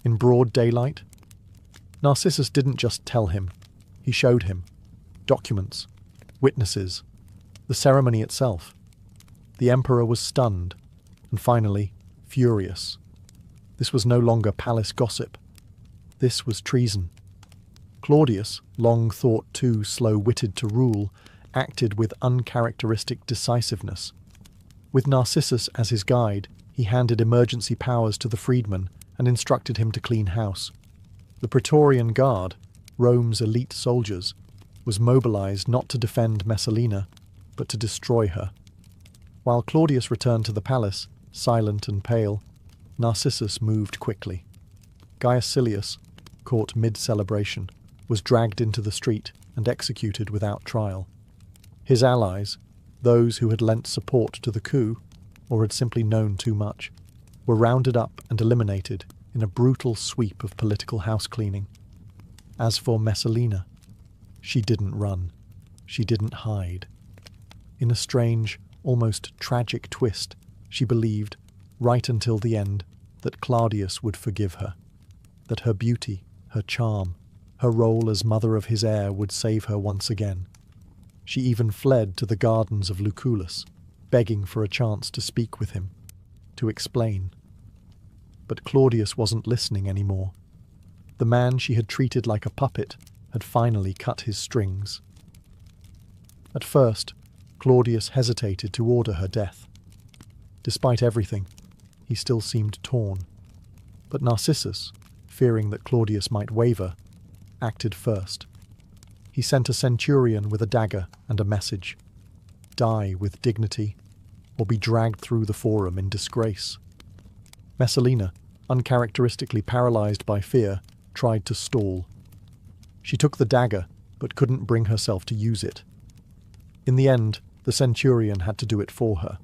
Speaker 1: in broad daylight. Narcissus didn't just tell him, he showed him. Documents, witnesses, the ceremony itself. The emperor was stunned, and finally, furious. This was no longer palace gossip. This was treason. Claudius, long thought too slow-witted to rule, acted with uncharacteristic decisiveness. With Narcissus as his guide, he handed emergency powers to the freedman and instructed him to clean house. The Praetorian Guard, Rome's elite soldiers, was mobilized not to defend Messalina, but to destroy her. While Claudius returned to the palace, silent and pale, Narcissus moved quickly. Gaius Silius, caught mid-celebration, was dragged into the street and executed without trial. His allies, those who had lent support to the coup, or had simply known too much, were rounded up and eliminated in a brutal sweep of political housecleaning. As for Messalina, she didn't run. She didn't hide. In a strange, almost tragic twist, she believed, right until the end, that Claudius would forgive her, that her beauty, her charm, her role as mother of his heir would save her once again. She even fled to the gardens of Lucullus, begging for a chance to speak with him, to explain. But Claudius wasn't listening anymore. The man she had treated like a puppet had finally cut his strings. At first, Claudius hesitated to order her death. Despite everything, he still seemed torn. But Narcissus, fearing that Claudius might waver, acted first. He sent a centurion with a dagger and a message. Die with dignity, or be dragged through the forum in disgrace. Messalina, uncharacteristically paralyzed by fear, tried to stall. She took the dagger, but couldn't bring herself to use it. In the end, the centurion had to do it for her.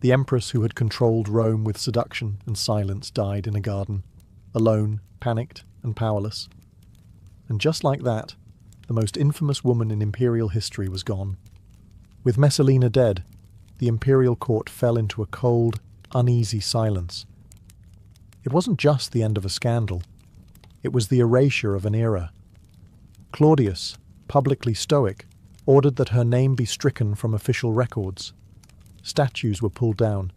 Speaker 1: The empress who had controlled Rome with seduction and silence died in a garden, alone, panicked, and powerless. And just like that, the most infamous woman in imperial history was gone. With Messalina dead, the imperial court fell into a cold, uneasy silence. It wasn't just the end of a scandal. It was the erasure of an era. Claudius, publicly stoic, ordered that her name be stricken from official records. Statues were pulled down.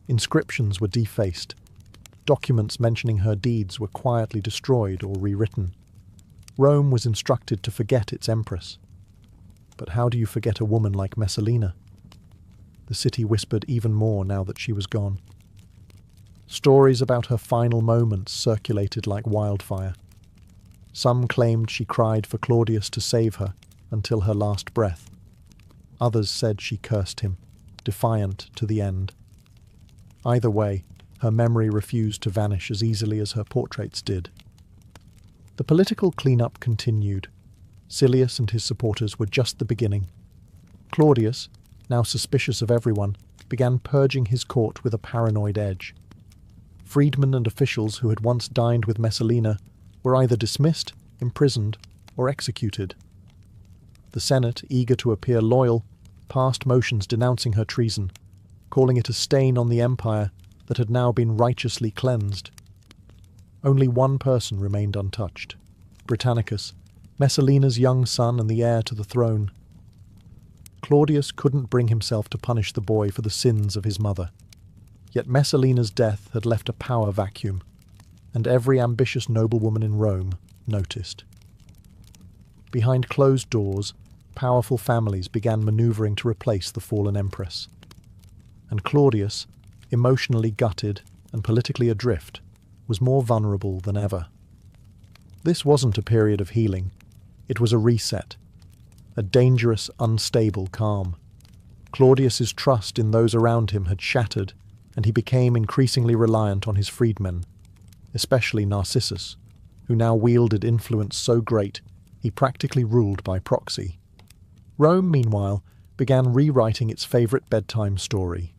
Speaker 1: Inscriptions were defaced. Documents mentioning her deeds were quietly destroyed or rewritten. Rome was instructed to forget its empress. But how do you forget a woman like Messalina? The city whispered even more now that she was gone. Stories about her final moments circulated like wildfire. Some claimed she cried for Claudius to save her until her last breath. Others said she cursed him, defiant to the end. Either way, her memory refused to vanish as easily as her portraits did. The political clean-up continued. Silius and his supporters were just the beginning. Claudius, now suspicious of everyone, began purging his court with a paranoid edge. Freedmen and officials who had once dined with Messalina were either dismissed, imprisoned, or executed. The Senate, eager to appear loyal, passed motions denouncing her treason, calling it a stain on the empire that had now been righteously cleansed. Only one person remained untouched, Britannicus, Messalina's young son and the heir to the throne. Claudius couldn't bring himself to punish the boy for the sins of his mother. Yet Messalina's death had left a power vacuum, and every ambitious noblewoman in Rome noticed. Behind closed doors, powerful families began maneuvering to replace the fallen empress. And Claudius, emotionally gutted and politically adrift, was more vulnerable than ever. This wasn't a period of healing. It was a reset, a dangerous, unstable calm. Claudius's trust in those around him had shattered, and he became increasingly reliant on his freedmen, especially Narcissus, who now wielded influence so great he practically ruled by proxy. Rome, meanwhile, began rewriting its favourite bedtime story.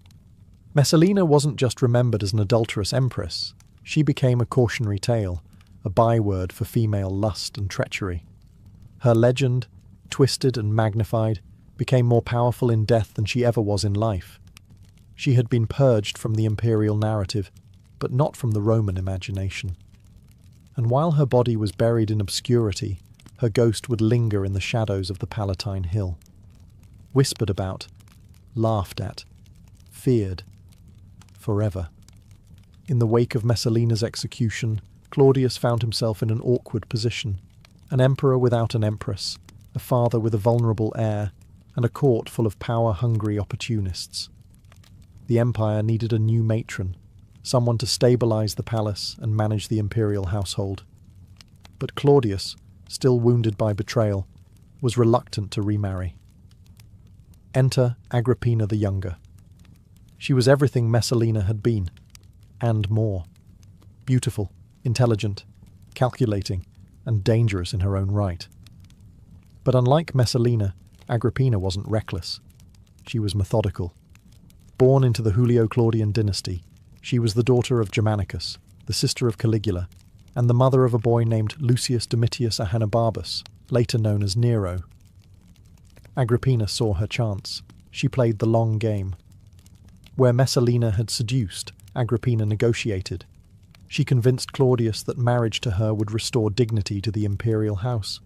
Speaker 1: Messalina wasn't just remembered as an adulterous empress, she became a cautionary tale, a byword for female lust and treachery. Her legend, twisted and magnified, became more powerful in death than she ever was in life. She had been purged from the imperial narrative, but not from the Roman imagination. And while her body was buried in obscurity, her ghost would linger in the shadows of the Palatine Hill. Whispered about, laughed at, feared, forever. In the wake of Messalina's execution, Claudius found himself in an awkward position. An emperor without an empress, a father with a vulnerable heir, and a court full of power-hungry opportunists. The empire needed a new matron, someone to stabilize the palace and manage the imperial household. But Claudius, still wounded by betrayal, was reluctant to remarry. Enter Agrippina the Younger. She was everything Messalina had been, and more. Beautiful, intelligent, calculating, and dangerous in her own right. But unlike Messalina, Agrippina wasn't reckless. She was methodical. Born into the Julio-Claudian dynasty, she was the daughter of Germanicus, the sister of Caligula, and the mother of a boy named Lucius Domitius Ahenobarbus, later known as Nero. Agrippina saw her chance. She played the long game. Where Messalina had seduced, Agrippina negotiated. She convinced Claudius that marriage to her would restore dignity to the imperial house.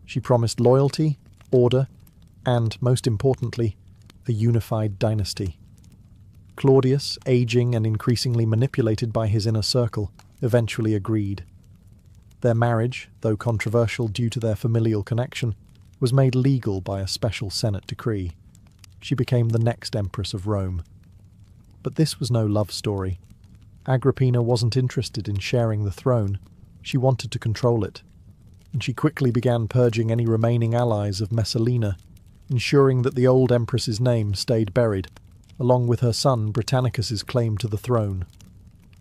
Speaker 1: She promised loyalty, order, and, most importantly, a unified dynasty. Claudius, aging and increasingly manipulated by his inner circle, eventually agreed. Their marriage, though controversial due to their familial connection, was made legal by a special Senate decree. She became the next empress of Rome. But this was no love story. Agrippina wasn't interested in sharing the throne. She wanted to control it. And she quickly began purging any remaining allies of Messalina, ensuring that the old empress's name stayed buried, along with her son Britannicus's claim to the throne.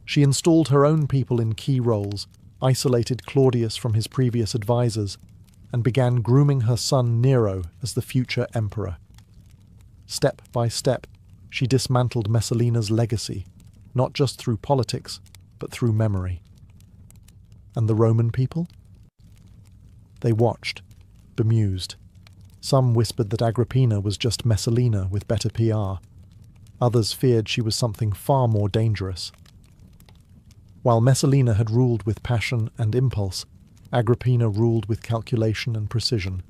Speaker 1: She installed her own people in key roles, isolated Claudius from his previous advisors, and began grooming her son Nero as the future emperor. Step by step, she dismantled Messalina's legacy, not just through politics, but through memory. And the Roman people? They watched, bemused. Some whispered that Agrippina was just Messalina with better PR. Others feared she was something far more dangerous. While Messalina had ruled with passion and impulse, Agrippina ruled with calculation and precision.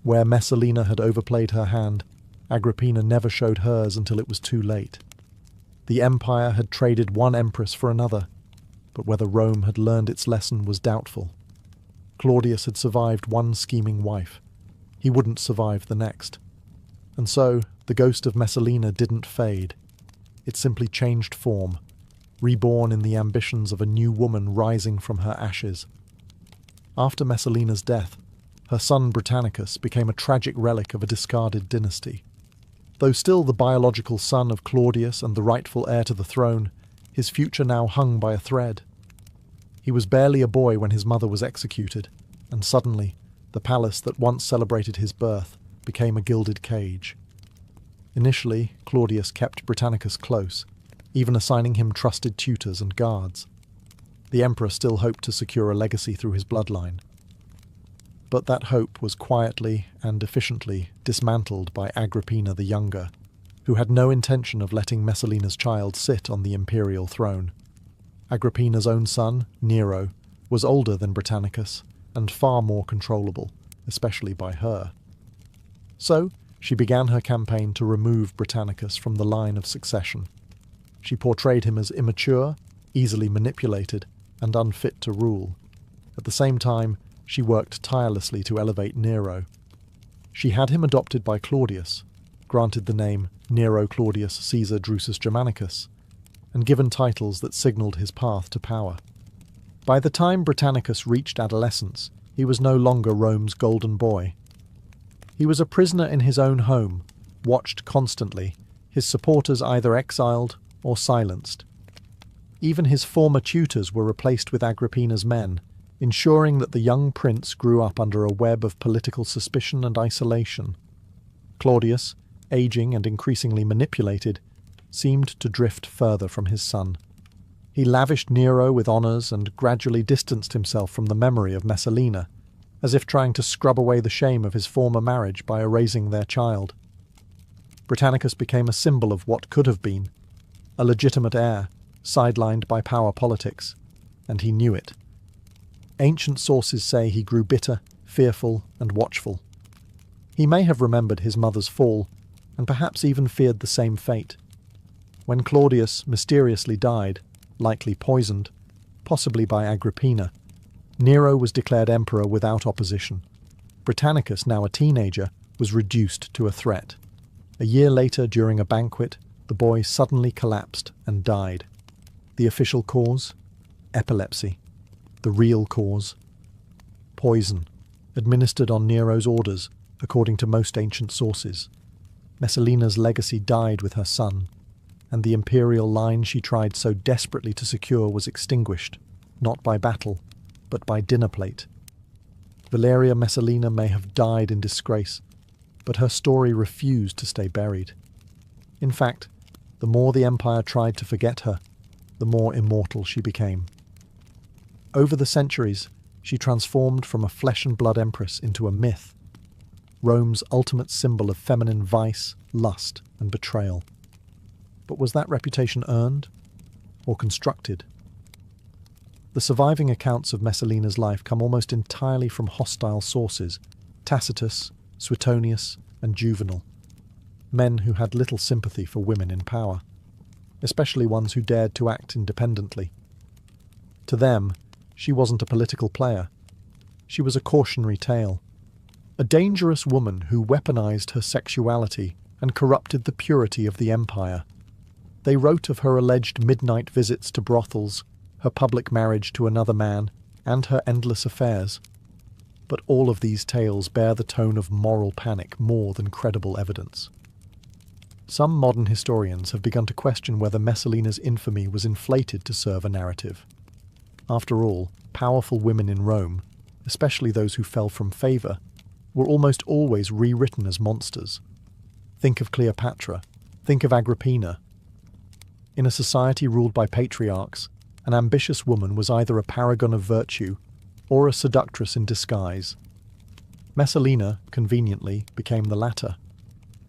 Speaker 1: Where Messalina had overplayed her hand, Agrippina never showed hers until it was too late. The empire had traded one empress for another, but whether Rome had learned its lesson was doubtful. Claudius had survived one scheming wife. He wouldn't survive the next. And so, the ghost of Messalina didn't fade. It simply changed form, reborn in the ambitions of a new woman rising from her ashes. After Messalina's death, her son Britannicus became a tragic relic of a discarded dynasty. Though still the biological son of Claudius and the rightful heir to the throne, his future now hung by a thread. He was barely a boy when his mother was executed, and suddenly, the palace that once celebrated his birth became a gilded cage. Initially, Claudius kept Britannicus close, even assigning him trusted tutors and guards. The emperor still hoped to secure a legacy through his bloodline. But that hope was quietly and efficiently dismantled by Agrippina the Younger, who had no intention of letting Messalina's child sit on the imperial throne. Agrippina's own son, Nero, was older than Britannicus and far more controllable, especially by her. So, she began her campaign to remove Britannicus from the line of succession. She portrayed him as immature, easily manipulated, and unfit to rule. At the same time, she worked tirelessly to elevate Nero. She had him adopted by Claudius, granted the name Nero Claudius Caesar Drusus Germanicus, and given titles that signalled his path to power. By the time Britannicus reached adolescence, he was no longer Rome's golden boy. He was a prisoner in his own home, watched constantly, his supporters either exiled or silenced. Even his former tutors were replaced with Agrippina's men, ensuring that the young prince grew up under a web of political suspicion and isolation. Claudius, aging and increasingly manipulated, seemed to drift further from his son. He lavished Nero with honours and gradually distanced himself from the memory of Messalina, as if trying to scrub away the shame of his former marriage by erasing their child. Britannicus became a symbol of what could have been, a legitimate heir, sidelined by power politics, and he knew it. Ancient sources say he grew bitter, fearful, and watchful. He may have remembered his mother's fall, and perhaps even feared the same fate. When Claudius mysteriously died, likely poisoned, possibly by Agrippina, Nero was declared emperor without opposition. Britannicus, now a teenager, was reduced to a threat. A year later, during a banquet, the boy suddenly collapsed and died. The official cause? Epilepsy. The real cause? Poison, administered on Nero's orders, according to most ancient sources. Messalina's legacy died with her son, and the imperial line she tried so desperately to secure was extinguished, not by battle, but by dinner plate. Valeria Messalina may have died in disgrace, but her story refused to stay buried. In fact, the more the empire tried to forget her, the more immortal she became. Over the centuries, she transformed from a flesh-and-blood empress into a myth, Rome's ultimate symbol of feminine vice, lust, and betrayal. But was that reputation earned or constructed? The surviving accounts of Messalina's life come almost entirely from hostile sources: Tacitus, Suetonius, and Juvenal, men who had little sympathy for women in power, especially ones who dared to act independently. To them, she wasn't a political player. She was a cautionary tale, a dangerous woman who weaponized her sexuality and corrupted the purity of the empire. They wrote of her alleged midnight visits to brothels, her public marriage to another man, and her endless affairs. But all of these tales bear the tone of moral panic more than credible evidence. Some modern historians have begun to question whether Messalina's infamy was inflated to serve a narrative. After all, powerful women in Rome, especially those who fell from favour, were almost always rewritten as monsters. Think of Cleopatra. Think of Agrippina. In a society ruled by patriarchs, an ambitious woman was either a paragon of virtue or a seductress in disguise. Messalina, conveniently, became the latter.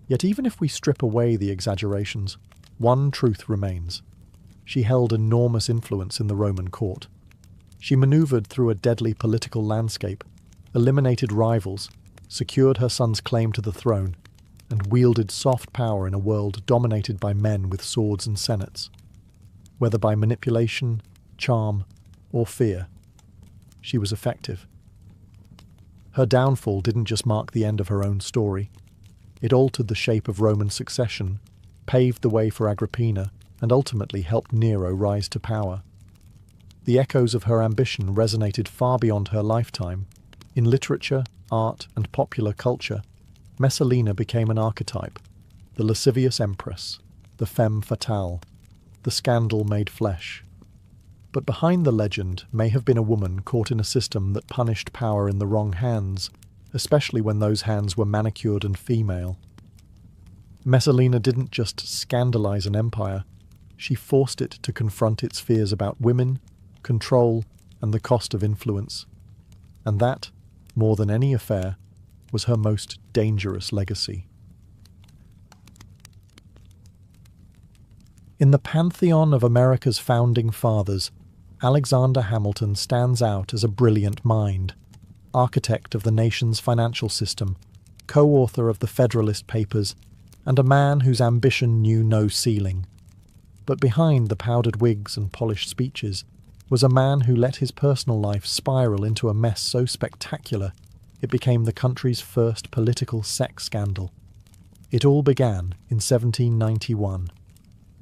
Speaker 1: Yet even if we strip away the exaggerations, one truth remains. She held enormous influence in the Roman court. She manoeuvred through a deadly political landscape, eliminated rivals, secured her son's claim to the throne, and wielded soft power in a world dominated by men with swords and senates. Whether by manipulation, charm, or fear, she was effective. Her downfall didn't just mark the end of her own story. It altered the shape of Roman succession, paved the way for Agrippina, and ultimately helped Nero rise to power. The echoes of her ambition resonated far beyond her lifetime. In literature, art, and popular culture, Messalina became an archetype: the lascivious empress, the femme fatale, the scandal made flesh. But behind the legend may have been a woman caught in a system that punished power in the wrong hands, especially when those hands were manicured and female. Messalina didn't just scandalize an empire, she forced it to confront its fears about women, control, and the cost of influence. And that, more than any affair, was her most dangerous legacy. In the pantheon of America's founding fathers, Alexander Hamilton stands out as a brilliant mind, architect of the nation's financial system, co-author of the Federalist Papers, and a man whose ambition knew no ceiling. But behind the powdered wigs and polished speeches, was a man who let his personal life spiral into a mess so spectacular it became the country's first political sex scandal. It all began in 1791.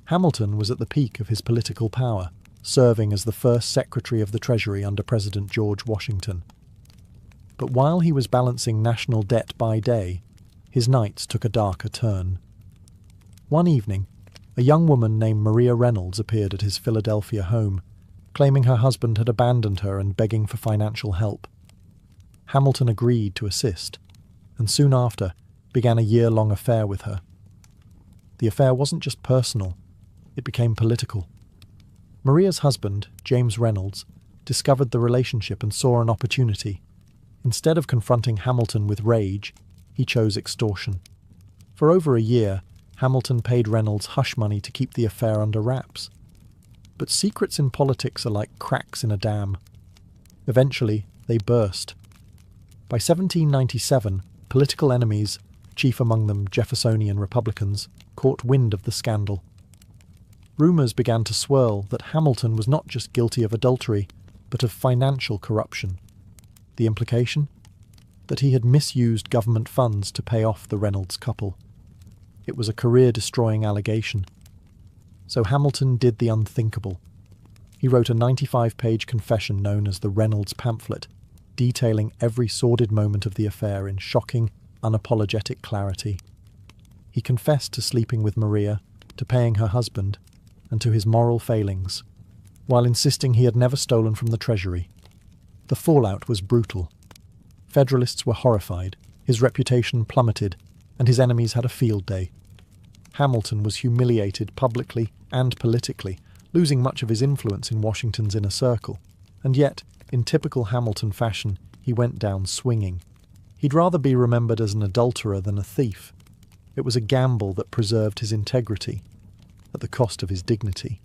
Speaker 1: Hamilton was at the peak of his political power, serving as the first Secretary of the Treasury under President George Washington. But while he was balancing national debt by day, his nights took a darker turn. One evening, a young woman named Maria Reynolds appeared at his Philadelphia home, claiming her husband had abandoned her and begging for financial help. Hamilton agreed to assist, and soon after began a year-long affair with her. The affair wasn't just personal, it became political. Maria's husband, James Reynolds, discovered the relationship and saw an opportunity. Instead of confronting Hamilton with rage, he chose extortion. For over a year, Hamilton paid Reynolds hush money to keep the affair under wraps. But secrets in politics are like cracks in a dam. Eventually, they burst. By 1797, political enemies, chief among them Jeffersonian Republicans, caught wind of the scandal. Rumours began to swirl that Hamilton was not just guilty of adultery, but of financial corruption. The implication? That he had misused government funds to pay off the Reynolds couple. It was a career-destroying allegation. So Hamilton did the unthinkable. He wrote a 95-page confession known as the Reynolds pamphlet, detailing every sordid moment of the affair in shocking, unapologetic clarity. He confessed to sleeping with Maria, to paying her husband, and to his moral failings, while insisting he had never stolen from the Treasury. The fallout was brutal. Federalists were horrified, his reputation plummeted, and his enemies had a field day. Hamilton was humiliated publicly and politically, losing much of his influence in Washington's inner circle. And yet, in typical Hamilton fashion, he went down swinging. He'd rather be remembered as an adulterer than a thief. It was a gamble that preserved his integrity, at the cost of his dignity.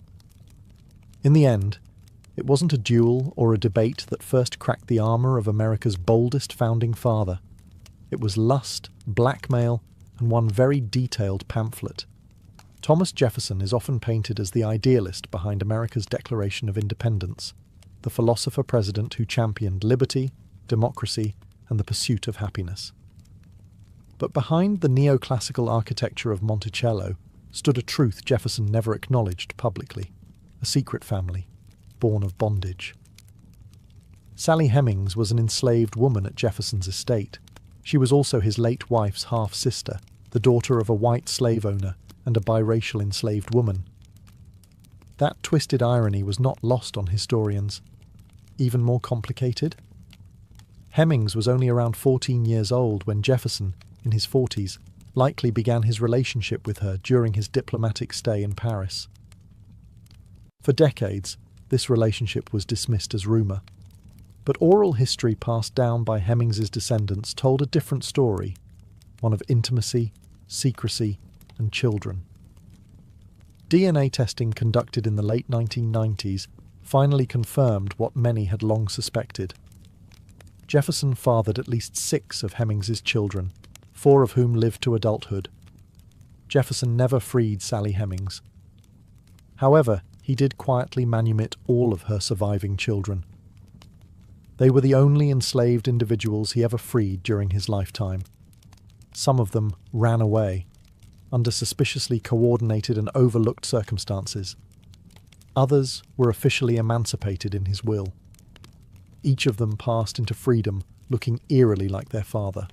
Speaker 1: In the end, it wasn't a duel or a debate that first cracked the armour of America's boldest founding father. It was lust, blackmail, and one very detailed pamphlet. Thomas Jefferson is often painted as the idealist behind America's Declaration of Independence, the philosopher-president who championed liberty, democracy, and the pursuit of happiness. But behind the neoclassical architecture of Monticello stood a truth Jefferson never acknowledged publicly, a secret family, born of bondage. Sally Hemings was an enslaved woman at Jefferson's estate. She was also his late wife's half-sister, the daughter of a white slave owner and a biracial enslaved woman. That twisted irony was not lost on historians. Even more complicated? Hemings was only around 14 years old when Jefferson, in his 40s, likely began his relationship with her during his diplomatic stay in Paris. For decades, this relationship was dismissed as rumour. But oral history passed down by Hemings's descendants told a different story, one of intimacy, secrecy, and children. DNA testing conducted in the late 1990s finally confirmed what many had long suspected. Jefferson fathered at least 6 of Hemings's children, 4 of whom lived to adulthood. Jefferson never freed Sally Hemings. However, he did quietly manumit all of her surviving children. They were the only enslaved individuals he ever freed during his lifetime. Some of them ran away, under suspiciously coordinated and overlooked circumstances. Others were officially emancipated in his will. Each of them passed into freedom, looking eerily like their father.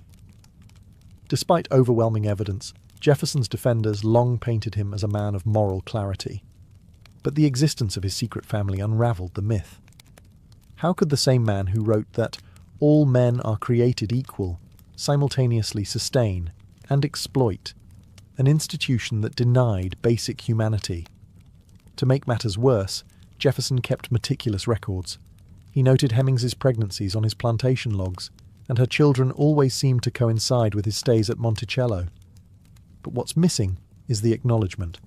Speaker 1: Despite overwhelming evidence, Jefferson's defenders long painted him as a man of moral clarity. But the existence of his secret family unravelled the myth. How could the same man who wrote that all men are created equal simultaneously sustain and exploit an institution that denied basic humanity? To make matters worse, Jefferson kept meticulous records. He noted Hemings's pregnancies on his plantation logs, and her children always seemed to coincide with his stays at Monticello. But what's missing is the acknowledgement.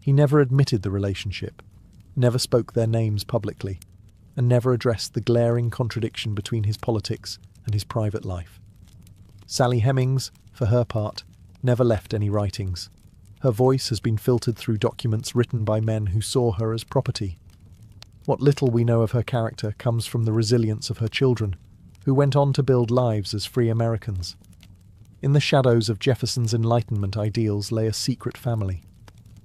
Speaker 1: He never admitted the relationship, never spoke their names publicly, and never addressed the glaring contradiction between his politics and his private life. Sally Hemings, for her part, never left any writings. Her voice has been filtered through documents written by men who saw her as property. What little we know of her character comes from the resilience of her children, who went on to build lives as free Americans. In the shadows of Jefferson's Enlightenment ideals lay a secret family,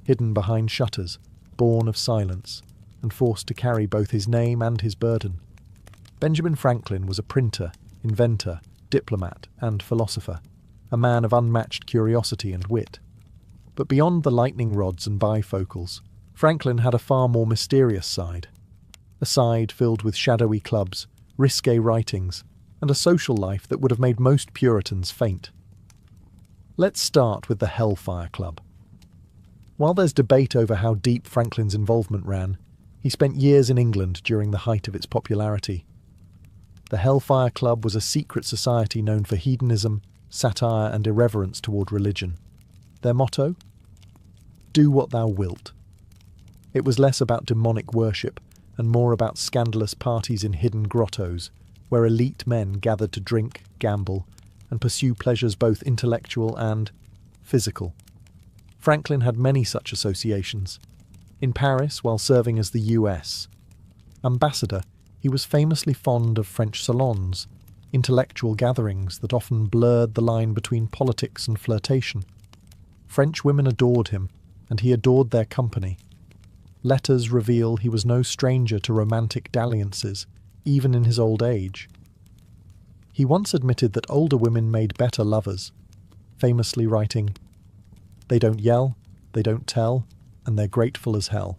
Speaker 1: hidden behind shutters, born of silence, and forced to carry both his name and his burden. Benjamin Franklin was a printer, inventor, diplomat, and philosopher, a man of unmatched curiosity and wit. But beyond the lightning rods and bifocals, Franklin had a far more mysterious side. A side filled with shadowy clubs, risque writings, and a social life that would have made most Puritans faint. Let's start with the Hellfire Club. While there's debate over how deep Franklin's involvement ran, he spent years in England during the height of its popularity. The Hellfire Club was a secret society known for hedonism, satire, and irreverence toward religion. Their motto? Do what thou wilt. It was less about demonic worship and more about scandalous parties in hidden grottos, where elite men gathered to drink, gamble, and pursue pleasures both intellectual and physical. Franklin had many such associations. In Paris, while serving as the U.S. ambassador, he was famously fond of French salons, intellectual gatherings that often blurred the line between politics and flirtation. French women adored him, and he adored their company. Letters reveal he was no stranger to romantic dalliances, even in his old age. He once admitted that older women made better lovers, famously writing, "They don't yell, they don't tell, and they're grateful as hell."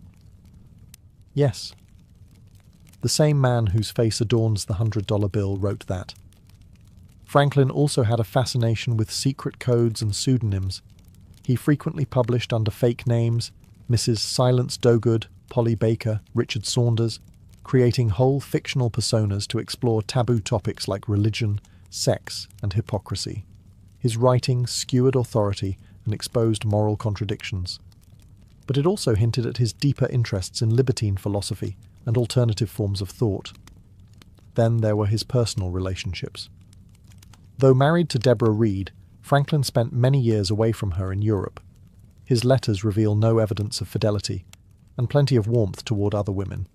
Speaker 1: Yes, the same man whose face adorns the $100 bill wrote that. Franklin also had a fascination with secret codes and pseudonyms. He frequently published under fake names, Mrs. Silence Dogood, Polly Baker, Richard Saunders, creating whole fictional personas to explore taboo topics like religion, sex, and hypocrisy. His writing skewered authority and exposed moral contradictions. But it also hinted at his deeper interests in libertine philosophy and alternative forms of thought. Then there were his personal relationships. Though married to Deborah Reed, Franklin spent many years away from her in Europe. His letters reveal no evidence of fidelity, and plenty of warmth toward other women.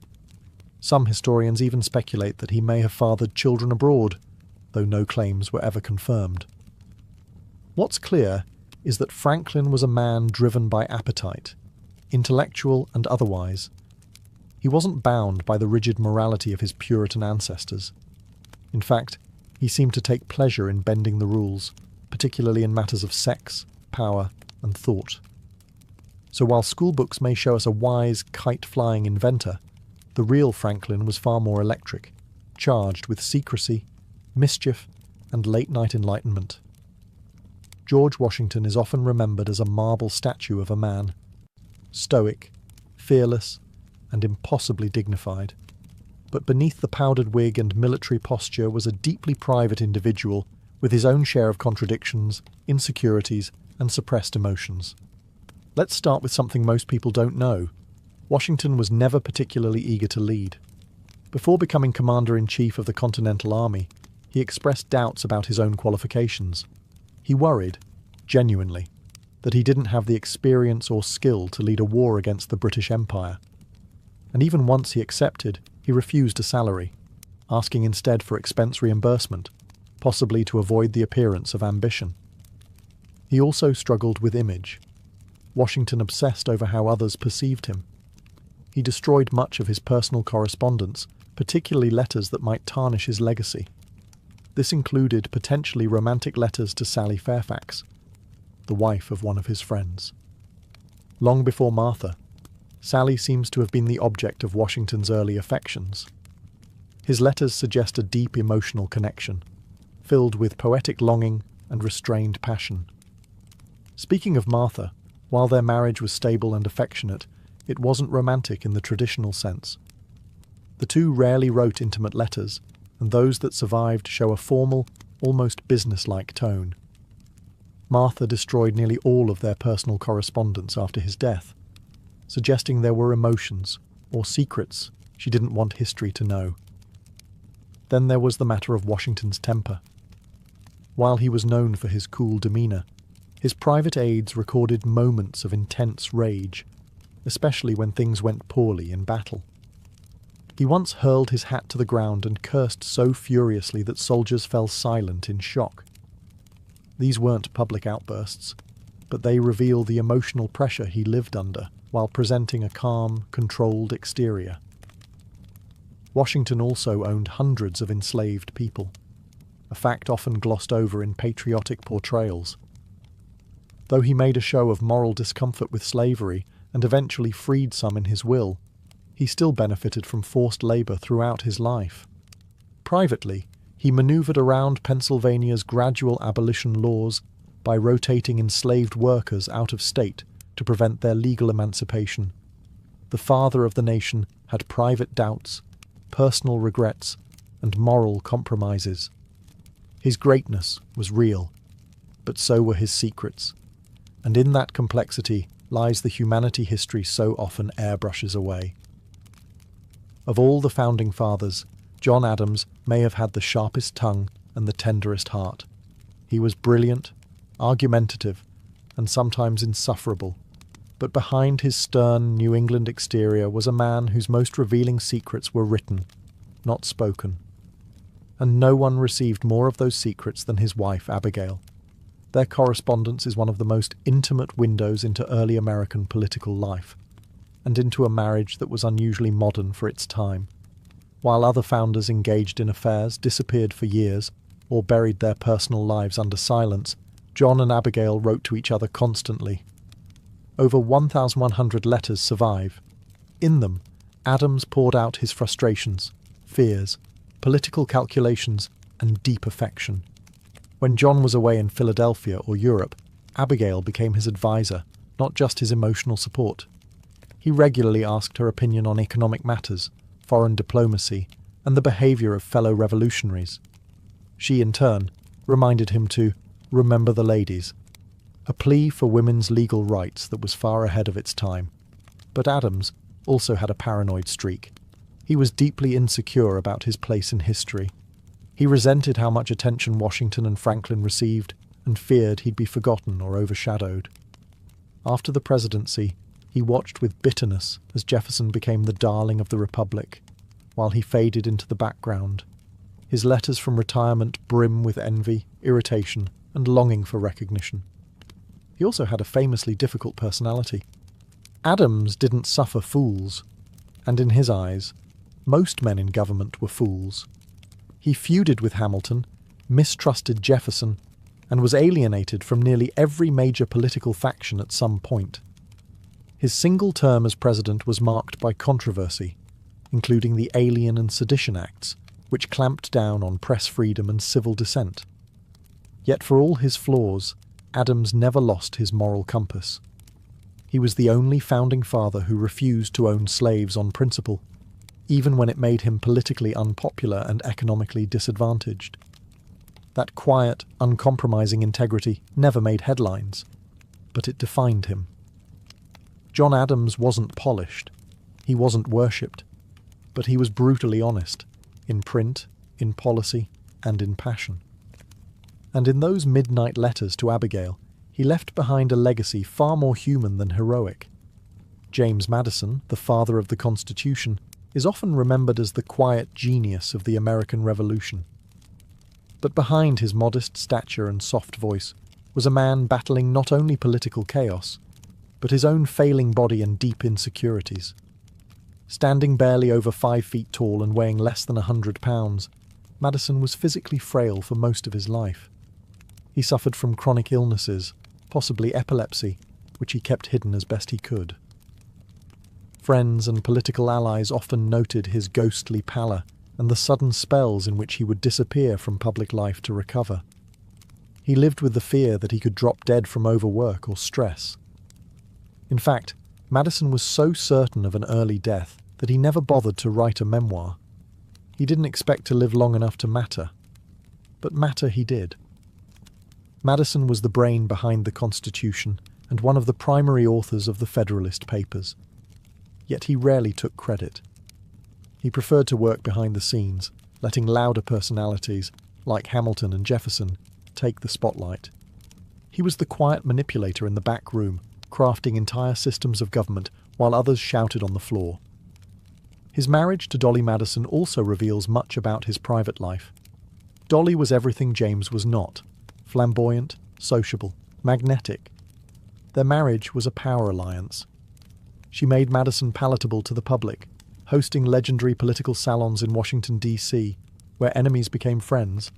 Speaker 1: Some historians even speculate that he may have fathered children abroad, though no claims were ever confirmed. What's clear is that Franklin was a man driven by appetite, intellectual and otherwise. He wasn't bound by the rigid morality of his Puritan ancestors. In fact, he seemed to take pleasure in bending the rules, particularly in matters of sex, power, and thought. So while schoolbooks may show us a wise, kite-flying inventor, the real Franklin was far more electric, charged with secrecy, mischief, and late-night enlightenment. George Washington is often remembered as a marble statue of a man, stoic, fearless, and impossibly dignified. But beneath the powdered wig and military posture was a deeply private individual with his own share of contradictions, insecurities, and suppressed emotions. Let's start with something most people don't know. Washington was never particularly eager to lead. Before becoming Commander-in-Chief of the Continental Army, he expressed doubts about his own qualifications. He worried, genuinely, that he didn't have the experience or skill to lead a war against the British Empire. And even once he accepted, he refused a salary, asking instead for expense reimbursement, possibly to avoid the appearance of ambition. He also struggled with image. Washington obsessed over how others perceived him. He destroyed much of his personal correspondence, particularly letters that might tarnish his legacy. This included potentially romantic letters to Sally Fairfax, the wife of one of his friends. Long before Martha, Sally seems to have been the object of Washington's early affections. His letters suggest a deep emotional connection, filled with poetic longing and restrained passion. Speaking of Martha, while their marriage was stable and affectionate, it wasn't romantic in the traditional sense. The two rarely wrote intimate letters, and those that survived show a formal, almost business-like tone. Martha destroyed nearly all of their personal correspondence after his death, suggesting there were emotions, or secrets, she didn't want history to know. Then there was the matter of Washington's temper. While he was known for his cool demeanour, his private aides recorded moments of intense rage, especially when things went poorly in battle. He once hurled his hat to the ground and cursed so furiously that soldiers fell silent in shock. These weren't public outbursts, but they reveal the emotional pressure he lived under while presenting a calm, controlled exterior. Washington also owned hundreds of enslaved people, a fact often glossed over in patriotic portrayals. Though he made a show of moral discomfort with slavery and eventually freed some in his will, he still benefited from forced labor throughout his life. Privately, he maneuvered around Pennsylvania's gradual abolition laws by rotating enslaved workers out of state to prevent their legal emancipation. The father of the nation had private doubts, personal regrets, and moral compromises. His greatness was real, but so were his secrets, and in that complexity lies the humanity history so often airbrushes away. Of all the founding fathers, John Adams may have had the sharpest tongue and the tenderest heart. He was brilliant, argumentative, and sometimes insufferable, but behind his stern New England exterior was a man whose most revealing secrets were written, not spoken. And no one received more of those secrets than his wife, Abigail. Their correspondence is one of the most intimate windows into early American political life, and into a marriage that was unusually modern for its time. While other founders engaged in affairs disappeared for years or buried their personal lives under silence, John and Abigail wrote to each other constantly. Over 1,100 letters survive. In them, Adams poured out his frustrations, fears, political calculations, and deep affection. When John was away in Philadelphia or Europe, Abigail became his advisor, not just his emotional support. He regularly asked her opinion on economic matters, foreign diplomacy, and the behaviour of fellow revolutionaries. She, in turn, reminded him to remember the ladies, a plea for women's legal rights that was far ahead of its time. But Adams also had a paranoid streak. He was deeply insecure about his place in history. He resented how much attention Washington and Franklin received and feared he'd be forgotten or overshadowed. After the presidency, he watched with bitterness as Jefferson became the darling of the Republic, while he faded into the background. His letters from retirement brim with envy, irritation, and longing for recognition. He also had a famously difficult personality. Adams didn't suffer fools, and in his eyes, most men in government were fools. He feuded with Hamilton, mistrusted Jefferson, and was alienated from nearly every major political faction at some point. His single term as president was marked by controversy, including the Alien and Sedition Acts, which clamped down on press freedom and civil dissent. Yet for all his flaws, Adams never lost his moral compass. He was the only founding father who refused to own slaves on principle, even when it made him politically unpopular and economically disadvantaged. That quiet, uncompromising integrity never made headlines, but it defined him. John Adams wasn't polished, he wasn't worshipped, but he was brutally honest, in print, in policy, and in passion. And in those midnight letters to Abigail, he left behind a legacy far more human than heroic. James Madison, the father of the Constitution, is often remembered as the quiet genius of the American Revolution. But behind his modest stature and soft voice was a man battling not only political chaos, but his own failing body and deep insecurities. Standing barely over 5 feet tall and weighing less than 100 pounds, Madison was physically frail for most of his life. He suffered from chronic illnesses, possibly epilepsy, which he kept hidden as best he could. Friends and political allies often noted his ghostly pallor and the sudden spells in which he would disappear from public life to recover. He lived with the fear that he could drop dead from overwork or stress. In fact, Madison was so certain of an early death that he never bothered to write a memoir. He didn't expect to live long enough to matter. But matter he did. Madison was the brain behind the Constitution and one of the primary authors of the Federalist Papers. Yet he rarely took credit. He preferred to work behind the scenes, letting louder personalities, like Hamilton and Jefferson, take the spotlight. He was the quiet manipulator in the back room, crafting entire systems of government while others shouted on the floor. His marriage to Dolly Madison also reveals much about his private life. Dolly was everything James was not: flamboyant, sociable, magnetic. Their marriage was a power alliance. She made Madison palatable to the public, hosting legendary political salons in Washington, D.C., where enemies became friends,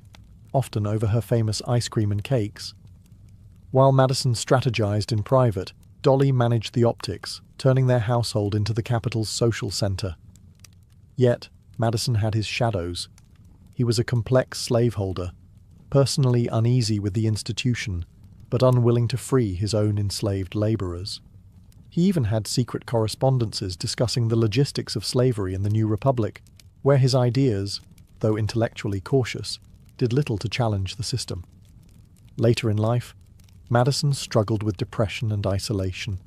Speaker 1: often over her famous ice cream and cakes. While Madison strategized in private, Dolly managed the optics, turning their household into the capital's social center. Yet, Madison had his shadows. He was a complex slaveholder, personally uneasy with the institution, but unwilling to free his own enslaved laborers. He even had secret correspondences discussing the logistics of slavery in the New Republic, where his ideas, though intellectually cautious, did little to challenge the system. Later in life, Madison struggled with depression and isolation.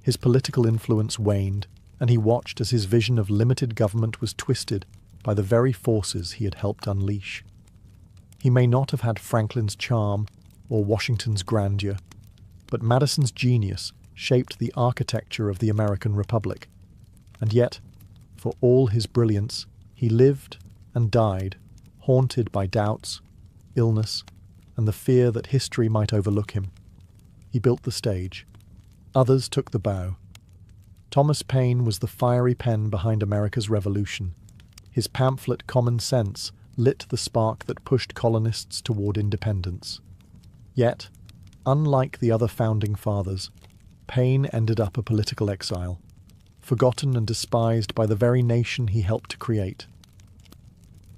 Speaker 1: His political influence waned, and he watched as his vision of limited government was twisted by the very forces he had helped unleash. He may not have had Franklin's charm or Washington's grandeur, but Madison's genius shaped the architecture of the American Republic. And yet, for all his brilliance, he lived and died, haunted by doubts, illness, and the fear that history might overlook him. He built the stage. Others took the bow. Thomas Paine was the fiery pen behind America's Revolution. His pamphlet Common Sense lit the spark that pushed colonists toward independence. Yet, unlike the other founding fathers, Paine ended up a political exile, forgotten and despised by the very nation he helped to create.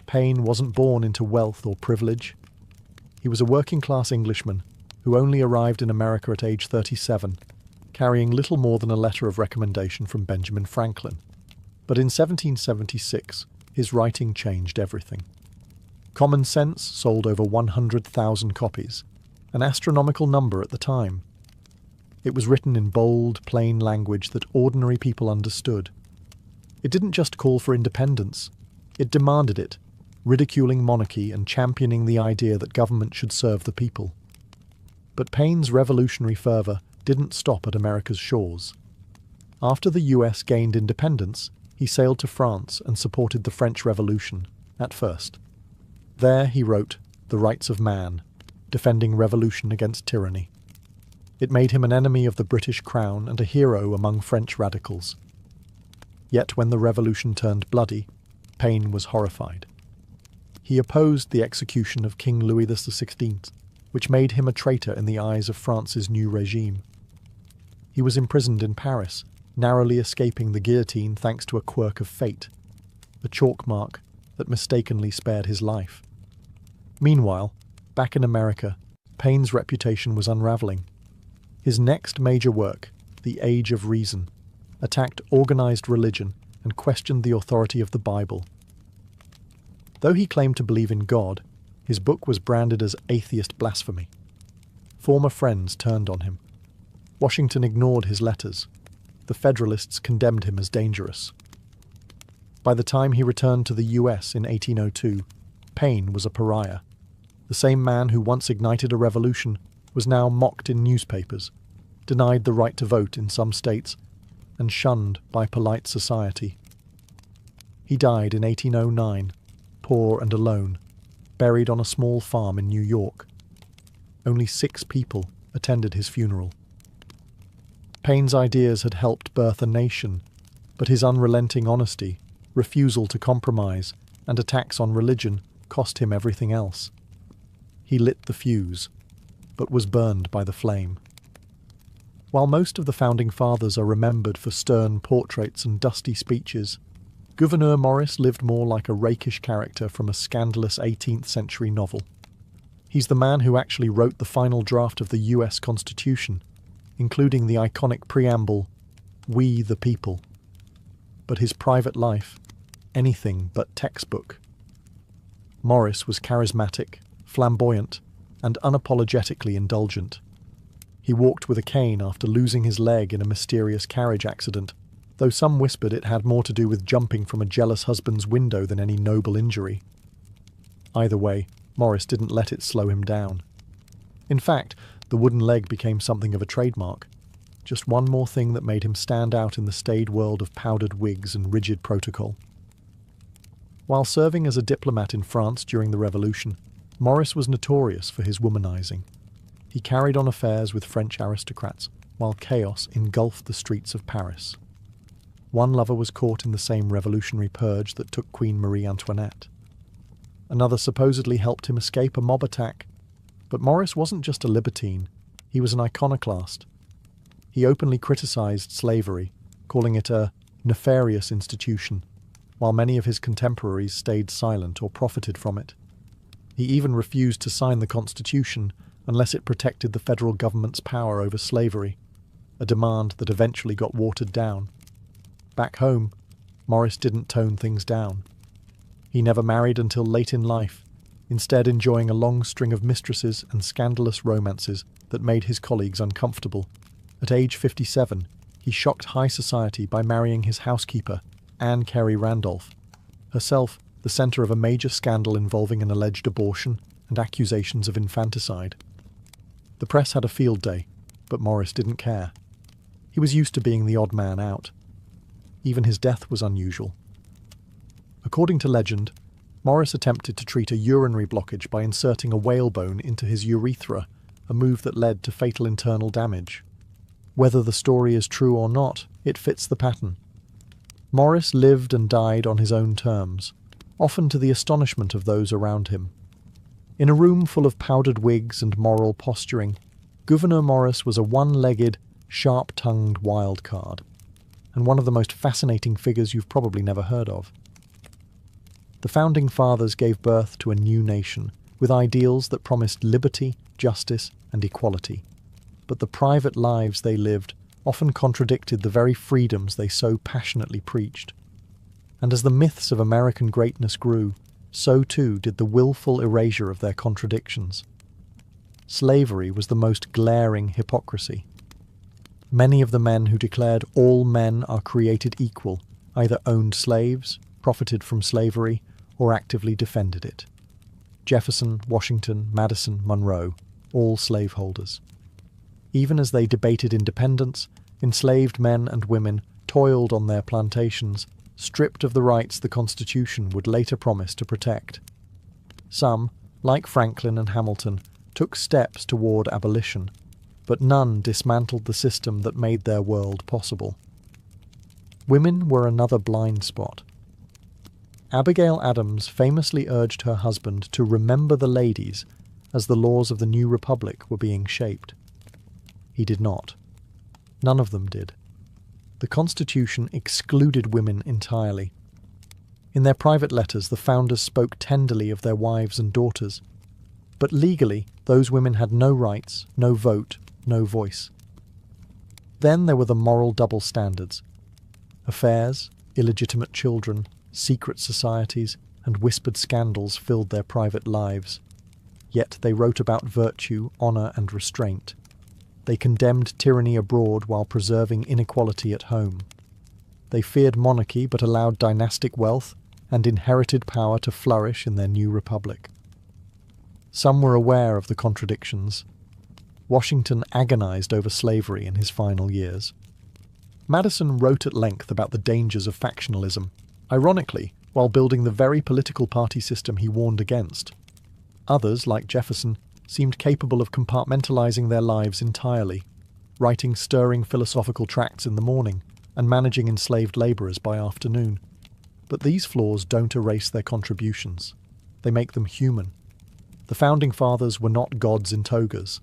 Speaker 1: Paine wasn't born into wealth or privilege. He was a working-class Englishman who only arrived in America at age 37, carrying little more than a letter of recommendation from Benjamin Franklin. But in 1776, his writing changed everything. Common Sense sold over 100,000 copies, an astronomical number at the time. It was written in bold, plain language that ordinary people understood. It didn't just call for independence, it demanded it, ridiculing monarchy and championing the idea that government should serve the people. But Paine's revolutionary fervour didn't stop at America's shores. After the US gained independence, he sailed to France and supported the French Revolution, at first. There he wrote The Rights of Man, defending revolution against tyranny. It made him an enemy of the British Crown and a hero among French radicals. Yet when the revolution turned bloody, Paine was horrified. He opposed the execution of King Louis XVI, which made him a traitor in the eyes of France's new regime. He was imprisoned in Paris, narrowly escaping the guillotine thanks to a quirk of fate, a chalk mark that mistakenly spared his life. Meanwhile, back in America, Paine's reputation was unraveling. His next major work, The Age of Reason, attacked organized religion and questioned the authority of the Bible. Though he claimed to believe in God, his book was branded as atheist blasphemy. Former friends turned on him. Washington ignored his letters. The Federalists condemned him as dangerous. By the time he returned to the US in 1802, Paine was a pariah. The same man who once ignited a revolution was now mocked in newspapers, denied the right to vote in some states, and shunned by polite society. He died in 1809, poor and alone, buried on a small farm in New York. Only 6 people attended his funeral. Paine's ideas had helped birth a nation, but his unrelenting honesty, refusal to compromise, and attacks on religion cost him everything else. He lit the fuse, but was burned by the flame. While most of the Founding Fathers are remembered for stern portraits and dusty speeches, Gouverneur Morris lived more like a rakish character from a scandalous 18th century novel. He's the man who actually wrote the final draft of the US Constitution, including the iconic preamble, "We the People." But his private life, anything but textbook. Morris was charismatic, flamboyant, and unapologetically indulgent. He walked with a cane after losing his leg in a mysterious carriage accident, though some whispered it had more to do with jumping from a jealous husband's window than any noble injury. Either way, Morris didn't let it slow him down. In fact, the wooden leg became something of a trademark. just one more thing that made him stand out in the staid world of powdered wigs and rigid protocol. While serving as a diplomat in France during the Revolution, Maurice was notorious for his womanizing. He carried on affairs with French aristocrats, while chaos engulfed the streets of Paris. One lover was caught in the same revolutionary purge that took Queen Marie Antoinette. Another supposedly helped him escape a mob attack. But Maurice wasn't just a libertine, he was an iconoclast. He openly criticized slavery, calling it a nefarious institution, while many of his contemporaries stayed silent or profited from it. He even refused to sign the Constitution unless it protected the federal government's power over slavery, a demand that eventually got watered down. Back home, Maurice didn't tone things down. He never married until late in life, instead enjoying a long string of mistresses and scandalous romances that made his colleagues uncomfortable. At age 57, he shocked high society by marrying his housekeeper, Anne Carey Randolph, herself the centre of a major scandal involving an alleged abortion and accusations of infanticide. The press had a field day, but Maurice didn't care. He was used to being the odd man out. Even his death was unusual. According to legend, Maurice attempted to treat a urinary blockage by inserting a whalebone into his urethra, a move that led to fatal internal damage. Whether the story is true or not, it fits the pattern. Maurice lived and died on his own terms, often to the astonishment of those around him. In a room full of powdered wigs and moral posturing, Gouverneur Maurice was a one-legged, sharp-tongued wild card, and one of the most fascinating figures you've probably never heard of. The Founding Fathers gave birth to a new nation, with ideals that promised liberty, justice, and equality. But the private lives they lived often contradicted the very freedoms they so passionately preached. And as the myths of American greatness grew, so too did the willful erasure of their contradictions. Slavery was the most glaring hypocrisy. Many of the men who declared all men are created equal either owned slaves, profited from slavery, or actively defended it. Jefferson, Washington, Madison, Monroe, all slaveholders. Even as they debated independence, enslaved men and women toiled on their plantations, stripped of the rights the Constitution would later promise to protect. Some, like Franklin and Hamilton, took steps toward abolition, but none dismantled the system that made their world possible. Women were another blind spot. Abigail Adams famously urged her husband to remember the ladies as the laws of the new republic were being shaped. He did not. None of them did. The Constitution excluded women entirely. In their private letters, the founders spoke tenderly of their wives and daughters. But legally, those women had no rights, no vote, no voice. Then there were the moral double standards. Affairs, illegitimate children, secret societies, and whispered scandals filled their private lives. Yet they wrote about virtue, honour, and restraint. They condemned tyranny abroad while preserving inequality at home. They feared monarchy but allowed dynastic wealth and inherited power to flourish in their new republic. Some were aware of the contradictions. Washington agonized over slavery in his final years. Madison wrote at length about the dangers of factionalism, ironically, while building the very political party system he warned against. Others, like Jefferson, seemed capable of compartmentalizing their lives entirely, writing stirring philosophical tracts in the morning and managing enslaved laborers by afternoon. But these flaws don't erase their contributions. They make them human. The Founding Fathers were not gods in togas.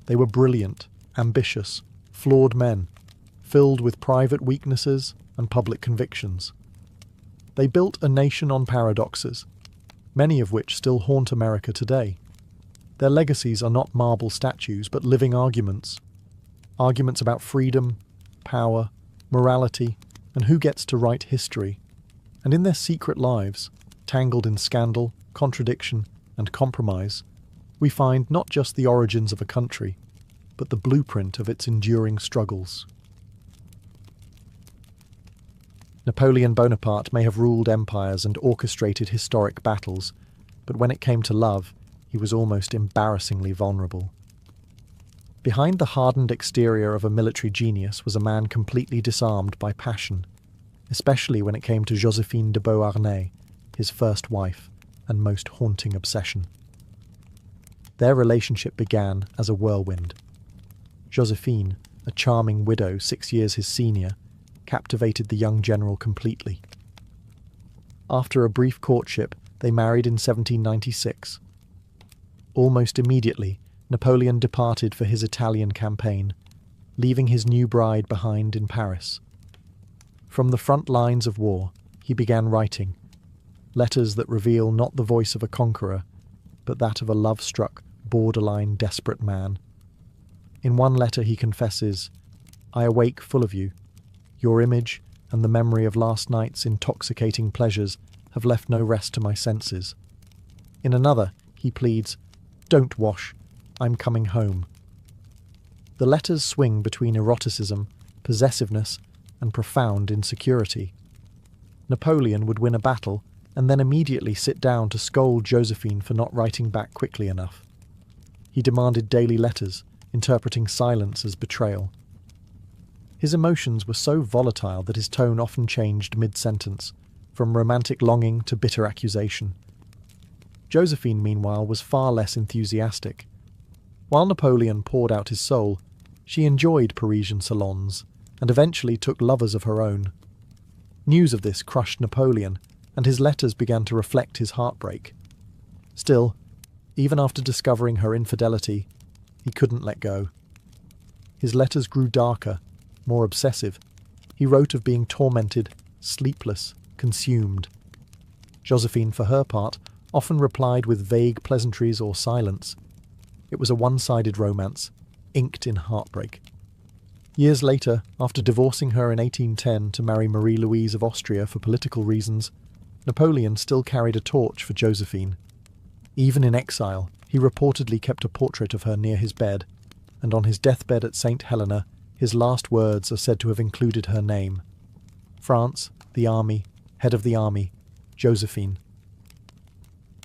Speaker 1: They were brilliant, ambitious, flawed men, filled with private weaknesses and public convictions. They built a nation on paradoxes, many of which still haunt America today. Their legacies are not marble statues, but living arguments. Arguments about freedom, power, morality, and who gets to write history. And in their secret lives, tangled in scandal, contradiction, and compromise, we find not just the origins of a country, but the blueprint of its enduring struggles. Napoleon Bonaparte may have ruled empires and orchestrated historic battles, but when it came to love, he was almost embarrassingly vulnerable. Behind the hardened exterior of a military genius was a man completely disarmed by passion, especially when it came to Joséphine de Beauharnais, his first wife and most haunting obsession. Their relationship began as a whirlwind. Joséphine, a charming widow 6 years his senior, captivated the young general completely. After a brief courtship, they married in 1796. Almost immediately, Napoleon departed for his Italian campaign, leaving his new bride behind in Paris. From the front lines of war, he began writing, letters that reveal not the voice of a conqueror, but that of a love-struck, borderline desperate man. In one letter he confesses, "I awake full of you. Your image and the memory of last night's intoxicating pleasures have left no rest to my senses." In another, he pleads, "Don't wash, I'm coming home." The letters swing between eroticism, possessiveness, and profound insecurity. Napoleon would win a battle and then immediately sit down to scold Joséphine for not writing back quickly enough. He demanded daily letters, interpreting silence as betrayal. His emotions were so volatile that his tone often changed mid-sentence, from romantic longing to bitter accusation. Joséphine, meanwhile, was far less enthusiastic. While Napoleon poured out his soul, she enjoyed Parisian salons, and eventually took lovers of her own. News of this crushed Napoleon, and his letters began to reflect his heartbreak. Still, even after discovering her infidelity, he couldn't let go. His letters grew darker, more obsessive. He wrote of being tormented, sleepless, consumed. Joséphine, for her part, often replied with vague pleasantries or silence. It was a one-sided romance, inked in heartbreak. Years later, after divorcing her in 1810 to marry Marie-Louise of Austria for political reasons, Napoleon still carried a torch for Joséphine. Even in exile, he reportedly kept a portrait of her near his bed, and on his deathbed at St. Helena, his last words are said to have included her name. France, the army, head of the army, Joséphine.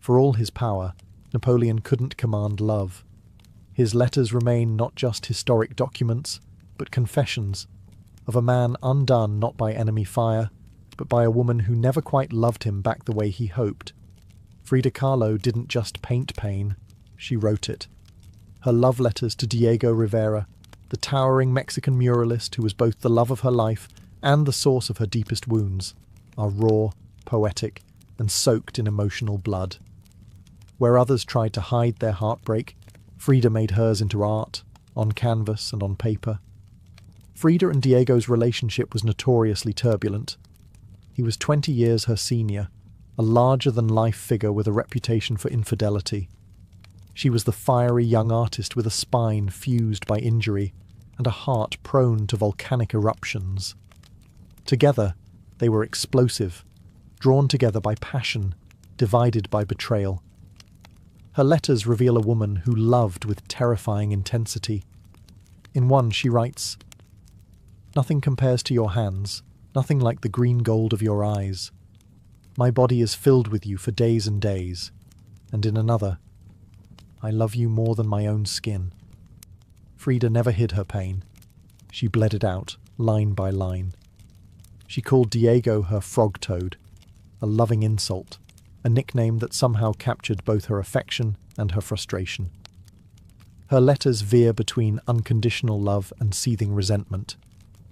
Speaker 1: For all his power, Napoleon couldn't command love. His letters remain not just historic documents, but confessions of a man undone not by enemy fire, but by a woman who never quite loved him back the way he hoped. Frida Kahlo didn't just paint pain, she wrote it. Her love letters to Diego Rivera, the towering Mexican muralist who was both the love of her life and the source of her deepest wounds, are raw, poetic, and soaked in emotional blood. Where others tried to hide their heartbreak, Frida made hers into art, on canvas and on paper. Frida and Diego's relationship was notoriously turbulent. He was 20 years her senior, a larger-than-life figure with a reputation for infidelity. She was the fiery young artist with a spine fused by injury and a heart prone to volcanic eruptions. Together, they were explosive, drawn together by passion, divided by betrayal. Her letters reveal a woman who loved with terrifying intensity. In one, she writes, "Nothing compares to your hands, nothing like the green gold of your eyes. My body is filled with you for days and days." And in another, "I love you more than my own skin." Frida never hid her pain. She bled it out, line by line. She called Diego her frog-toad, a loving insult, a nickname that somehow captured both her affection and her frustration. Her letters veer between unconditional love and seething resentment,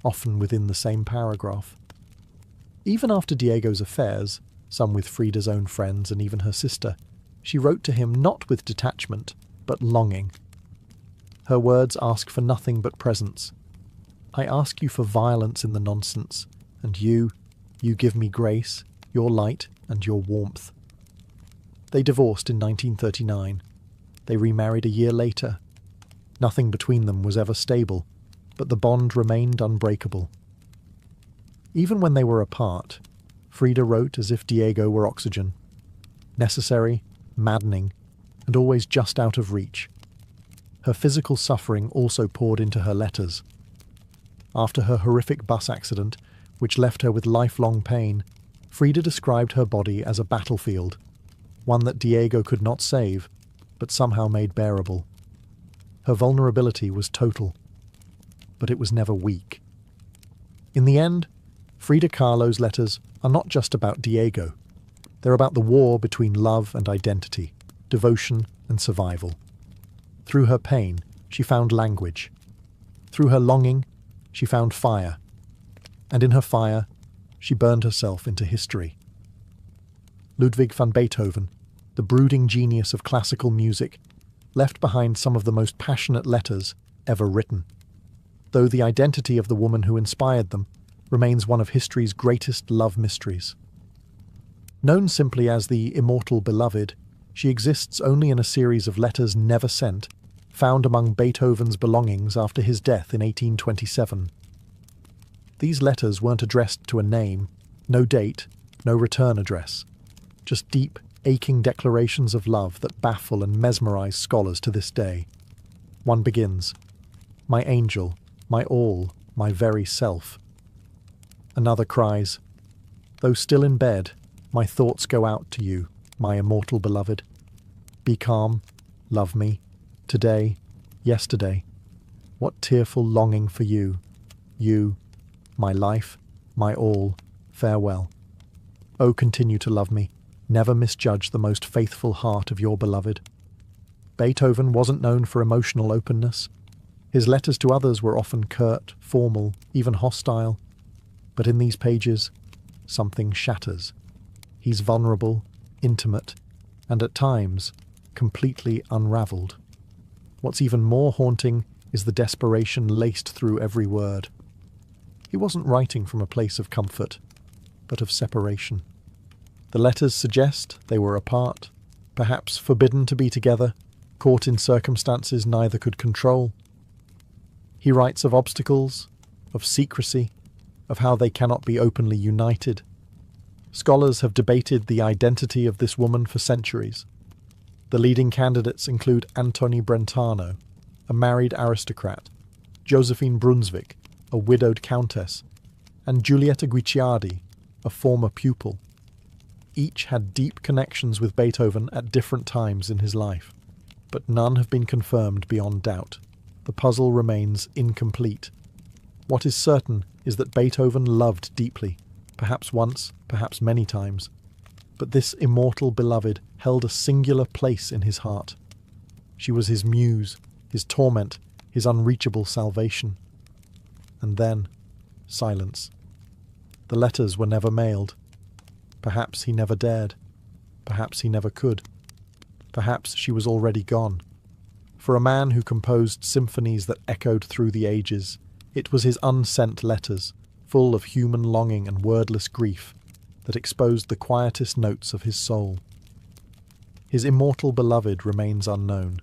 Speaker 1: often within the same paragraph. Even after Diego's affairs, some with Frida's own friends and even her sister, she wrote to him not with detachment, but longing. Her words ask for nothing but presence. "I ask you for violence in the nonsense, and you give me grace, your light, and your warmth." They divorced in 1939. They remarried a year later. Nothing between them was ever stable, but the bond remained unbreakable. Even when they were apart, Frida wrote as if Diego were oxygen. Necessary, maddening, and always just out of reach. Her physical suffering also poured into her letters. After her horrific bus accident, which left her with lifelong pain, Frida described her body as a battlefield, one that Diego could not save, but somehow made bearable. Her vulnerability was total, but it was never weak. In the end, Frida Kahlo's letters are not just about Diego. They're about the war between love and identity, devotion and survival. Through her pain, she found language. Through her longing, she found fire. And in her fire, she burned herself into history. Ludwig van Beethoven, the brooding genius of classical music, left behind some of the most passionate letters ever written, though the identity of the woman who inspired them remains one of history's greatest love mysteries. Known simply as the immortal beloved, she exists only in a series of letters never sent, found among Beethoven's belongings after his death in 1827. These letters weren't addressed to a name, no date, no return address, just deep, aching declarations of love that baffle and mesmerize scholars to this day. One begins, "My angel, my all, my very self." Another cries, "Though still in bed, my thoughts go out to you, my immortal beloved. Be calm, love me, today, yesterday. What tearful longing for you, you, my life, my all, farewell. Oh, continue to love me, never misjudge the most faithful heart of your beloved." Beethoven wasn't known for emotional openness. His letters to others were often curt, formal, even hostile. But in these pages, something shatters. He's vulnerable, intimate, and at times, completely unraveled. What's even more haunting is the desperation laced through every word. He wasn't writing from a place of comfort, but of separation. The letters suggest they were apart, perhaps forbidden to be together, caught in circumstances neither could control. He writes of obstacles, of secrecy, of how they cannot be openly united. Scholars have debated the identity of this woman for centuries. The leading candidates include Antoni Brentano, a married aristocrat, Josephine Brunswick, a widowed countess, and Giulietta Guicciardi, a former pupil. Each had deep connections with Beethoven at different times in his life, but none have been confirmed beyond doubt. The puzzle remains incomplete. What is certain is that Beethoven loved deeply, perhaps once, perhaps many times, but this immortal beloved held a singular place in his heart. She was his muse, his torment, his unreachable salvation. And then, silence. The letters were never mailed. Perhaps he never dared. Perhaps he never could. Perhaps she was already gone. For a man who composed symphonies that echoed through the ages, it was his unsent letters, full of human longing and wordless grief, that exposed the quietest notes of his soul. His immortal beloved remains unknown,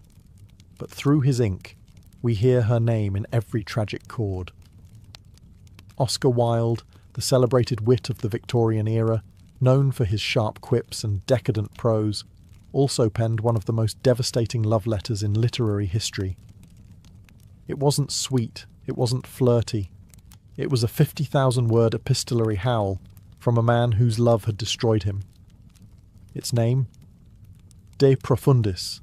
Speaker 1: but through his ink we hear her name in every tragic chord. Oscar Wilde, the celebrated wit of the Victorian era, known for his sharp quips and decadent prose, also penned one of the most devastating love letters in literary history. It wasn't sweet, it wasn't flirty. It was a 50,000-word epistolary howl from a man whose love had destroyed him. Its name? De Profundis,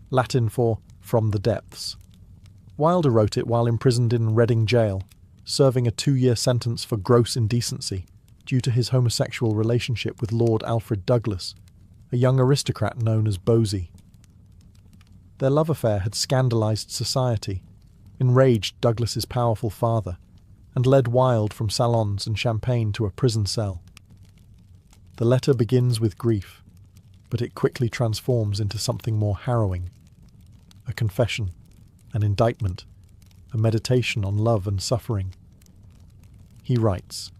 Speaker 1: Latin for from the depths. Wilder wrote it while imprisoned in Reading jail, serving a 2-year sentence for gross indecency due to his homosexual relationship with Lord Alfred Douglas, a young aristocrat known as Bosie. Their love affair had scandalised society, enraged Douglas's powerful father, and led Wilde from salons and champagne to a prison cell. The letter begins with grief, but it quickly transforms into something more harrowing. A confession, an indictment, a meditation on love and suffering. He writes,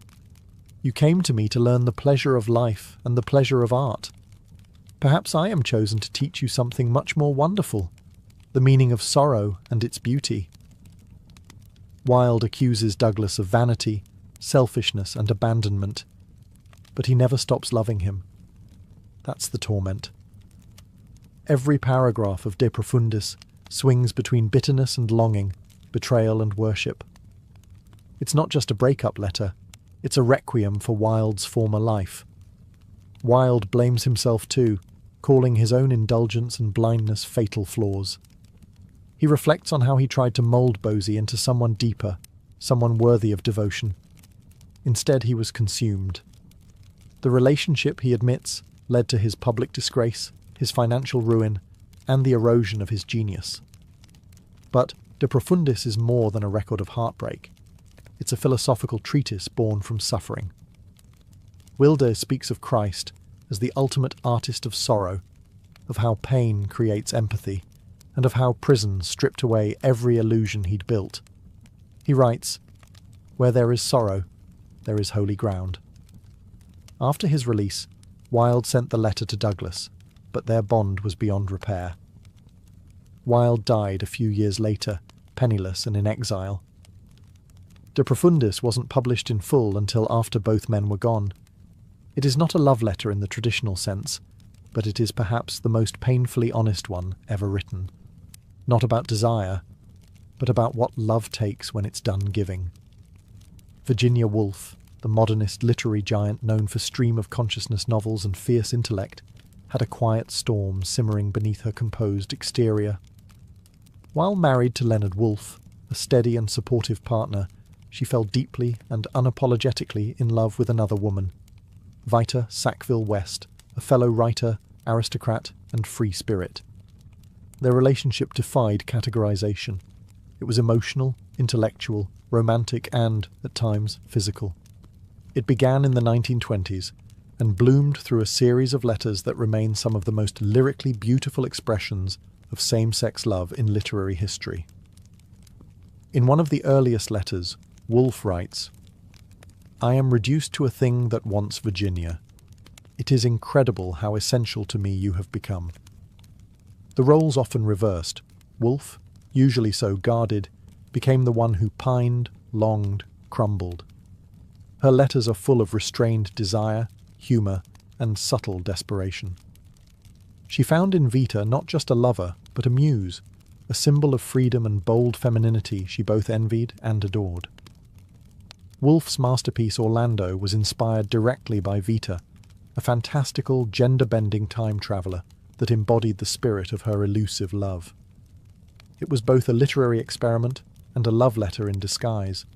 Speaker 1: "You came to me to learn the pleasure of life and the pleasure of art. Perhaps I am chosen to teach you something much more wonderful, the meaning of sorrow and its beauty." Wilde accuses Douglas of vanity, selfishness and abandonment, but he never stops loving him. That's the torment. Every paragraph of De Profundis swings between bitterness and longing, betrayal and worship. It's not just a breakup letter, it's a requiem for Wilde's former life. Wilde blames himself too, calling his own indulgence and blindness fatal flaws. He reflects on how he tried to mould Bosie into someone deeper, someone worthy of devotion. Instead, he was consumed. The relationship, he admits, led to his public disgrace, his financial ruin, and the erosion of his genius. But De Profundis is more than a record of heartbreak. It's a philosophical treatise born from suffering. Wilde speaks of Christ as the ultimate artist of sorrow, of how pain creates empathy, and of how prison stripped away every illusion he'd built. He writes, "Where there is sorrow, there is holy ground." After his release, Wilde sent the letter to Douglas, but their bond was beyond repair. Wilde died a few years later, penniless and in exile. De Profundis wasn't published in full until after both men were gone. It is not a love letter in the traditional sense, but it is perhaps the most painfully honest one ever written. Not about desire, but about what love takes when it's done giving. Virginia Woolf, the modernist literary giant known for stream-of-consciousness novels and fierce intellect, had a quiet storm simmering beneath her composed exterior. While married to Leonard Woolf, a steady and supportive partner, she fell deeply and unapologetically in love with another woman, Vita Sackville West, a fellow writer, aristocrat, and free spirit. Their relationship defied categorization. It was emotional, intellectual, romantic, and, at times, physical. It began in the 1920s and bloomed through a series of letters that remain some of the most lyrically beautiful expressions of same-sex love in literary history. In one of the earliest letters, Woolf writes, "I am reduced to a thing that wants Virginia. It is incredible how essential to me you have become." The roles often reversed. Woolf, usually so guarded, became the one who pined, longed, crumbled. Her letters are full of restrained desire, humour, and subtle desperation. She found in Vita not just a lover, but a muse, a symbol of freedom and bold femininity she both envied and adored. Woolf's masterpiece Orlando was inspired directly by Vita, a fantastical, gender-bending time traveller that embodied the spirit of her elusive love. It was both a literary experiment and a love letter in disguise.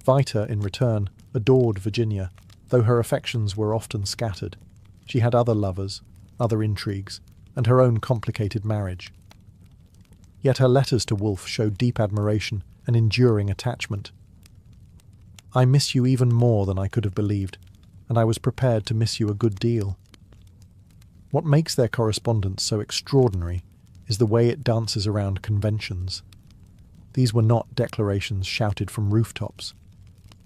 Speaker 1: Vita, in return, adored Virginia, though her affections were often scattered. She had other lovers, other intrigues, and her own complicated marriage. Yet her letters to Woolf showed deep admiration and enduring attachment. "I miss you even more than I could have believed, and I was prepared to miss you a good deal." What makes their correspondence so extraordinary is the way it dances around conventions. These were not declarations shouted from rooftops.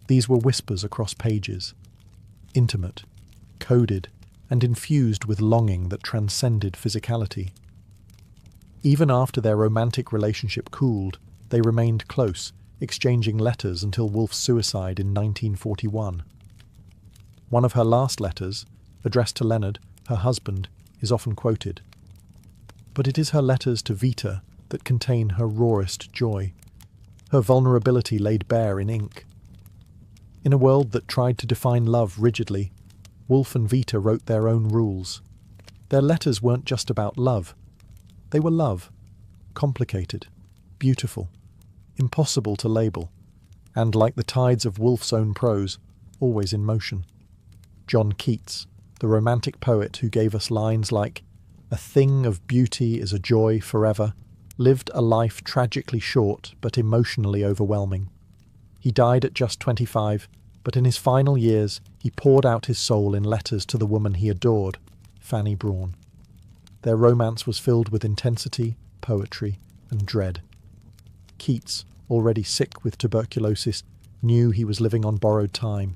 Speaker 1: These were whispers across pages, intimate, coded, and infused with longing that transcended physicality. Even after their romantic relationship cooled, they remained close, exchanging letters until Woolf's suicide in 1941. One of her last letters, addressed to Leonard, her husband, is often quoted. But it is her letters to Vita that contain her rawest joy, her vulnerability laid bare in ink. In a world that tried to define love rigidly, Woolf and Vita wrote their own rules. Their letters weren't just about love. They were love, complicated, beautiful, impossible to label, and, like the tides of Woolf's own prose, always in motion. John Keats, the romantic poet who gave us lines like, "A thing of beauty is a joy forever," lived a life tragically short but emotionally overwhelming. He died at just 25, but in his final years he poured out his soul in letters to the woman he adored, Fanny Brawne. Their romance was filled with intensity, poetry, and dread. Keats, already sick with tuberculosis, knew he was living on borrowed time.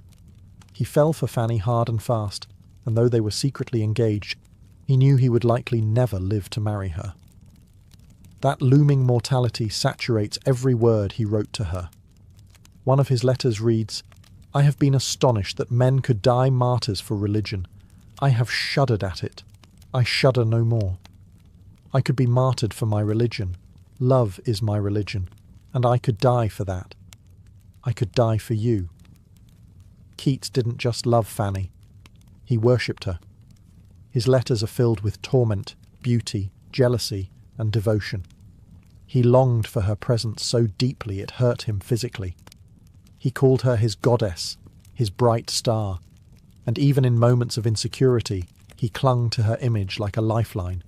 Speaker 1: He fell for Fanny hard and fast, and though they were secretly engaged, he knew he would likely never live to marry her. That looming mortality saturates every word he wrote to her. One of his letters reads, "I have been astonished that men could die martyrs for religion. I have shuddered at it. I shudder no more. I could be martyred for my religion. Love is my religion, and I could die for that. I could die for you." Keats didn't just love Fanny. He worshipped her. His letters are filled with torment, beauty, jealousy, and devotion. He longed for her presence so deeply it hurt him physically. He called her his goddess, his bright star, and even in moments of insecurity, he clung to her image like a lifeline.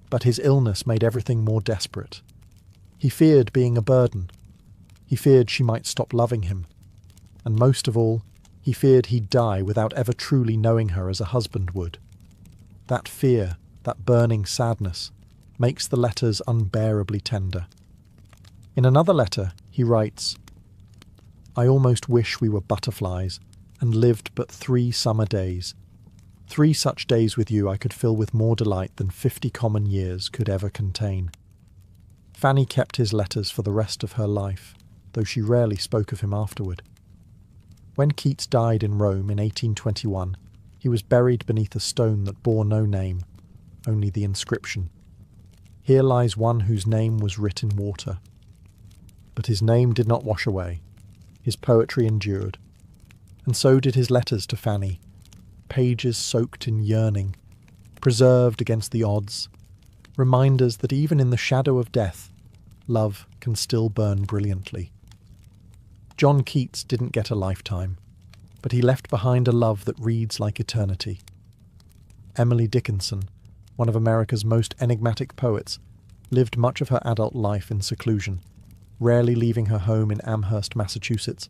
Speaker 1: But his illness made everything more desperate. He feared being a burden. He feared she might stop loving him. And most of all, he feared he'd die without ever truly knowing her as a husband would. That fear, that burning sadness, makes the letters unbearably tender. In another letter, he writes, "I almost wish we were butterflies and lived but 3 summer days. 3 such days with you I could fill with more delight than 50 common years could ever contain." Fanny kept his letters for the rest of her life, though she rarely spoke of him afterward. When Keats died in Rome in 1821, he was buried beneath a stone that bore no name, only the inscription, "Here lies one whose name was writ in water." But his name did not wash away. His poetry endured. And so did his letters to Fanny, pages soaked in yearning, preserved against the odds, reminders that even in the shadow of death, love can still burn brilliantly. John Keats didn't get a lifetime, but he left behind a love that reads like eternity. Emily Dickinson, one of America's most enigmatic poets, lived much of her adult life in seclusion, rarely leaving her home in Amherst, Massachusetts.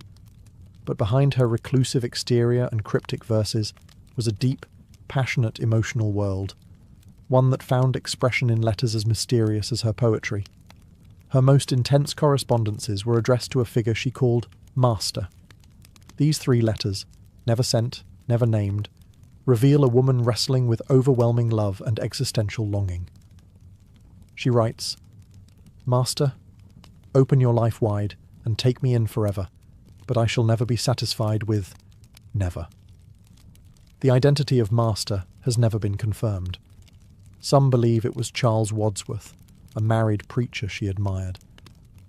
Speaker 1: But behind her reclusive exterior and cryptic verses was a deep, passionate emotional world, one that found expression in letters as mysterious as her poetry. Her most intense correspondences were addressed to a figure she called Master. These 3 letters, never sent, never named, reveal a woman wrestling with overwhelming love and existential longing. She writes, "Master, open your life wide and take me in forever, but I shall never be satisfied with never." The identity of Master has never been confirmed. Some believe it was Charles Wadsworth, a married preacher she admired.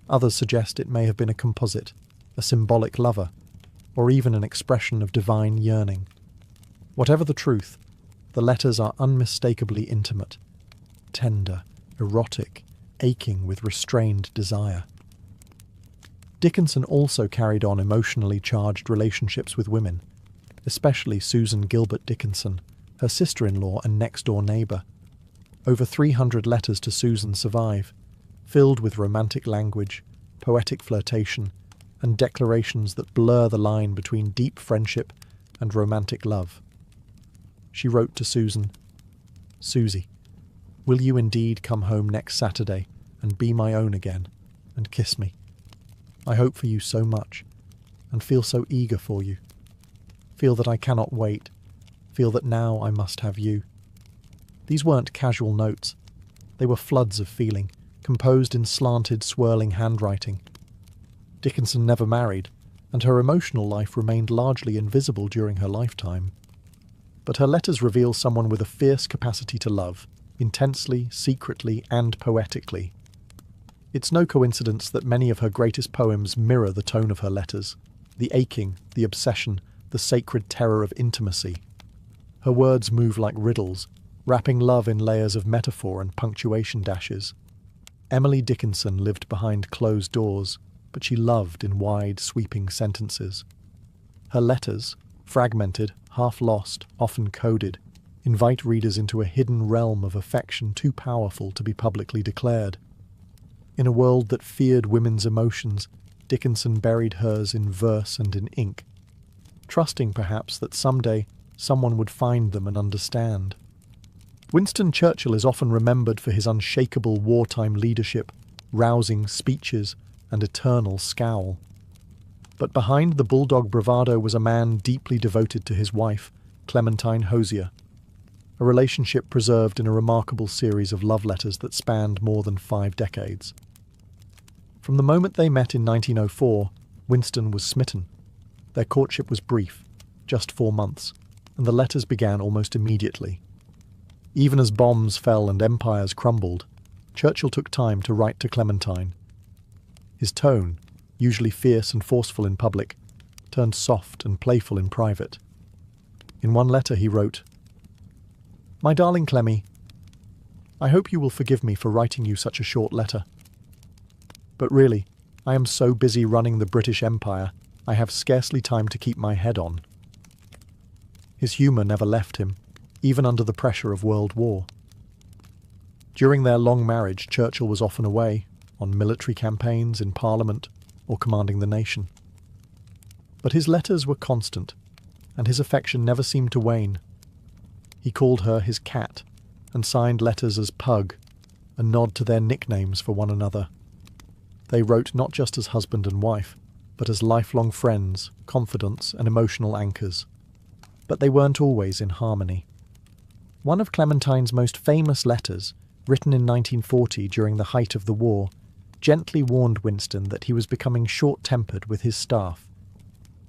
Speaker 1: Others suggest it may have been a composite, a symbolic lover, or even an expression of divine yearning. Whatever the truth, the letters are unmistakably intimate, tender, erotic, aching with restrained desire. Dickinson also carried on emotionally charged relationships with women, especially Susan Gilbert Dickinson, her sister-in-law and next-door neighbour. Over 300 letters to Susan survive, filled with romantic language, poetic flirtation, and declarations that blur the line between deep friendship and romantic love. She wrote to Susan, "Susie, will you indeed come home next Saturday and be my own again, and kiss me? I hope for you so much, and feel so eager for you. Feel that I cannot wait, feel that now I must have you." These weren't casual notes. They were floods of feeling, composed in slanted, swirling handwriting. Dickinson never married, and her emotional life remained largely invisible during her lifetime. But her letters reveal someone with a fierce capacity to love, intensely, secretly, and poetically. It's no coincidence that many of her greatest poems mirror the tone of her letters, the aching, the obsession, the sacred terror of intimacy. Her words move like riddles, wrapping love in layers of metaphor and punctuation dashes. Emily Dickinson lived behind closed doors, but she loved in wide, sweeping sentences. Her letters, fragmented, half-lost, often coded, invite readers into a hidden realm of affection too powerful to be publicly declared. In a world that feared women's emotions, Dickinson buried hers in verse and in ink, trusting perhaps that someday someone would find them and understand. Winston Churchill is often remembered for his unshakable wartime leadership, rousing speeches, and eternal scowl. But behind the bulldog bravado was a man deeply devoted to his wife, Clementine Hozier, a relationship preserved in a remarkable series of love letters that spanned more than 5 decades. From the moment they met in 1904, Winston was smitten. Their courtship was brief, just 4 months, and the letters began almost immediately. Even as bombs fell and empires crumbled, Churchill took time to write to Clementine. His tone, usually fierce and forceful in public, turned soft and playful in private. In one letter he wrote, "My darling Clemmy, I hope you will forgive me for writing you such a short letter. But really, I am so busy running the British Empire, I have scarcely time to keep my head on. His humour never left him, even under the pressure of World War. During their long marriage, Churchill was often away, on military campaigns, in Parliament, or commanding the nation. But his letters were constant, and his affection never seemed to wane. He called her his cat, and signed letters as Pug, a nod to their nicknames for one another. They wrote not just as husband and wife, but as lifelong friends, confidants, and emotional anchors. But they weren't always in harmony. One of Clementine's most famous letters, written in 1940 during the height of the war, gently warned Winston that he was becoming short-tempered with his staff.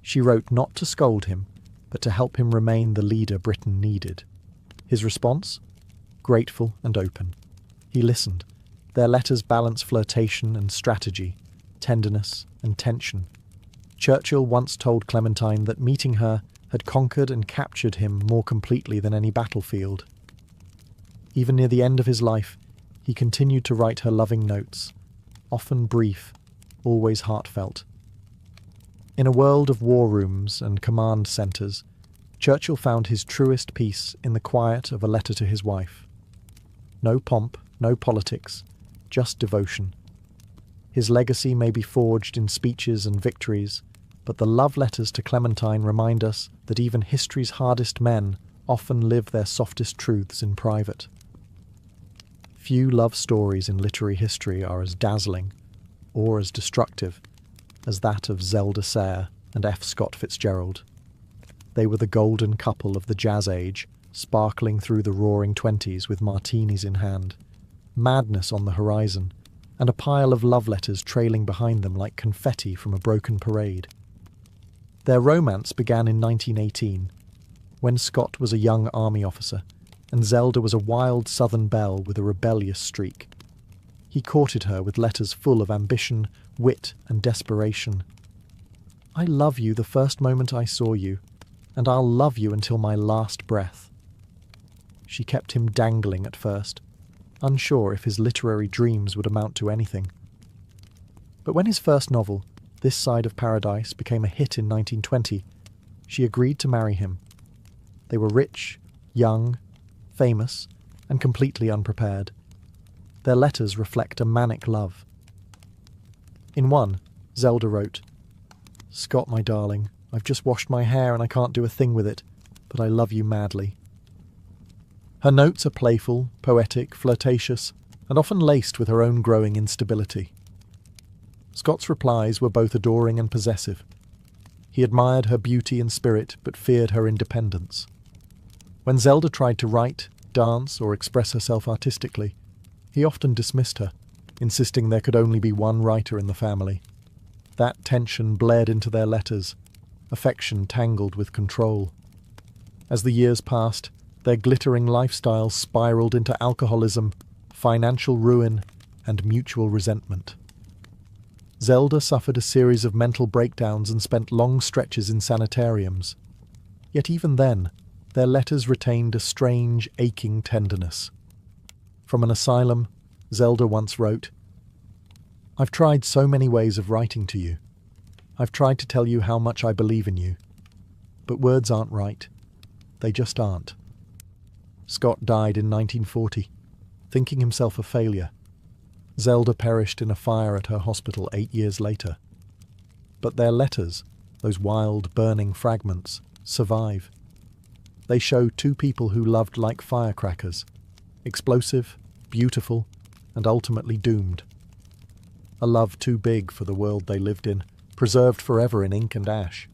Speaker 1: She wrote not to scold him, but to help him remain the leader Britain needed. His response? Grateful and open. He listened. Their letters balance flirtation and strategy, tenderness and tension. Churchill once told Clementine that meeting her had conquered and captured him more completely than any battlefield. Even near the end of his life, he continued to write her loving notes, often brief, always heartfelt. In a world of war rooms and command centres, Churchill found his truest peace in the quiet of a letter to his wife. No pomp, no politics, just devotion. His legacy may be forged in speeches and victories, but the love letters to Clementine remind us that even history's hardest men often live their softest truths in private. Few love stories in literary history are as dazzling, or as destructive, as that of Zelda Sayre and F. Scott Fitzgerald. They were the golden couple of the jazz age, sparkling through the roaring 20s with martinis in hand, madness on the horizon, and a pile of love letters trailing behind them like confetti from a broken parade. Their romance began in 1918, when Scott was a young army officer, and Zelda was a wild southern belle with a rebellious streak. He courted her with letters full of ambition, wit, and desperation. "I love you the first moment I saw you, and I'll love you until my last breath." She kept him dangling at first, unsure if his literary dreams would amount to anything. But when his first novel, This Side of Paradise, became a hit in 1920, she agreed to marry him. They were rich, young, famous, and completely unprepared. Their letters reflect a manic love. In one, Zelda wrote, "Scott, my darling, I've just washed my hair and I can't do a thing with it, but I love you madly." Her notes are playful, poetic, flirtatious, and often laced with her own growing instability. Scott's replies were both adoring and possessive. He admired her beauty and spirit, but feared her independence. When Zelda tried to write, dance, or express herself artistically, he often dismissed her, insisting there could only be one writer in the family. That tension bled into their letters, affection tangled with control. As the years passed, their glittering lifestyle spiraled into alcoholism, financial ruin, and mutual resentment. Zelda suffered a series of mental breakdowns and spent long stretches in sanitariums. Yet even then, their letters retained a strange, aching tenderness. From an asylum, Zelda once wrote, "I've tried so many ways of writing to you. I've tried to tell you how much I believe in you. But words aren't right. They just aren't." Scott died in 1940, thinking himself a failure. Zelda perished in a fire at her hospital 8 years later. But their letters, those wild, burning fragments, survive. They show two people who loved like firecrackers, explosive, beautiful, and ultimately doomed. A love too big for the world they lived in, preserved forever in ink and ash.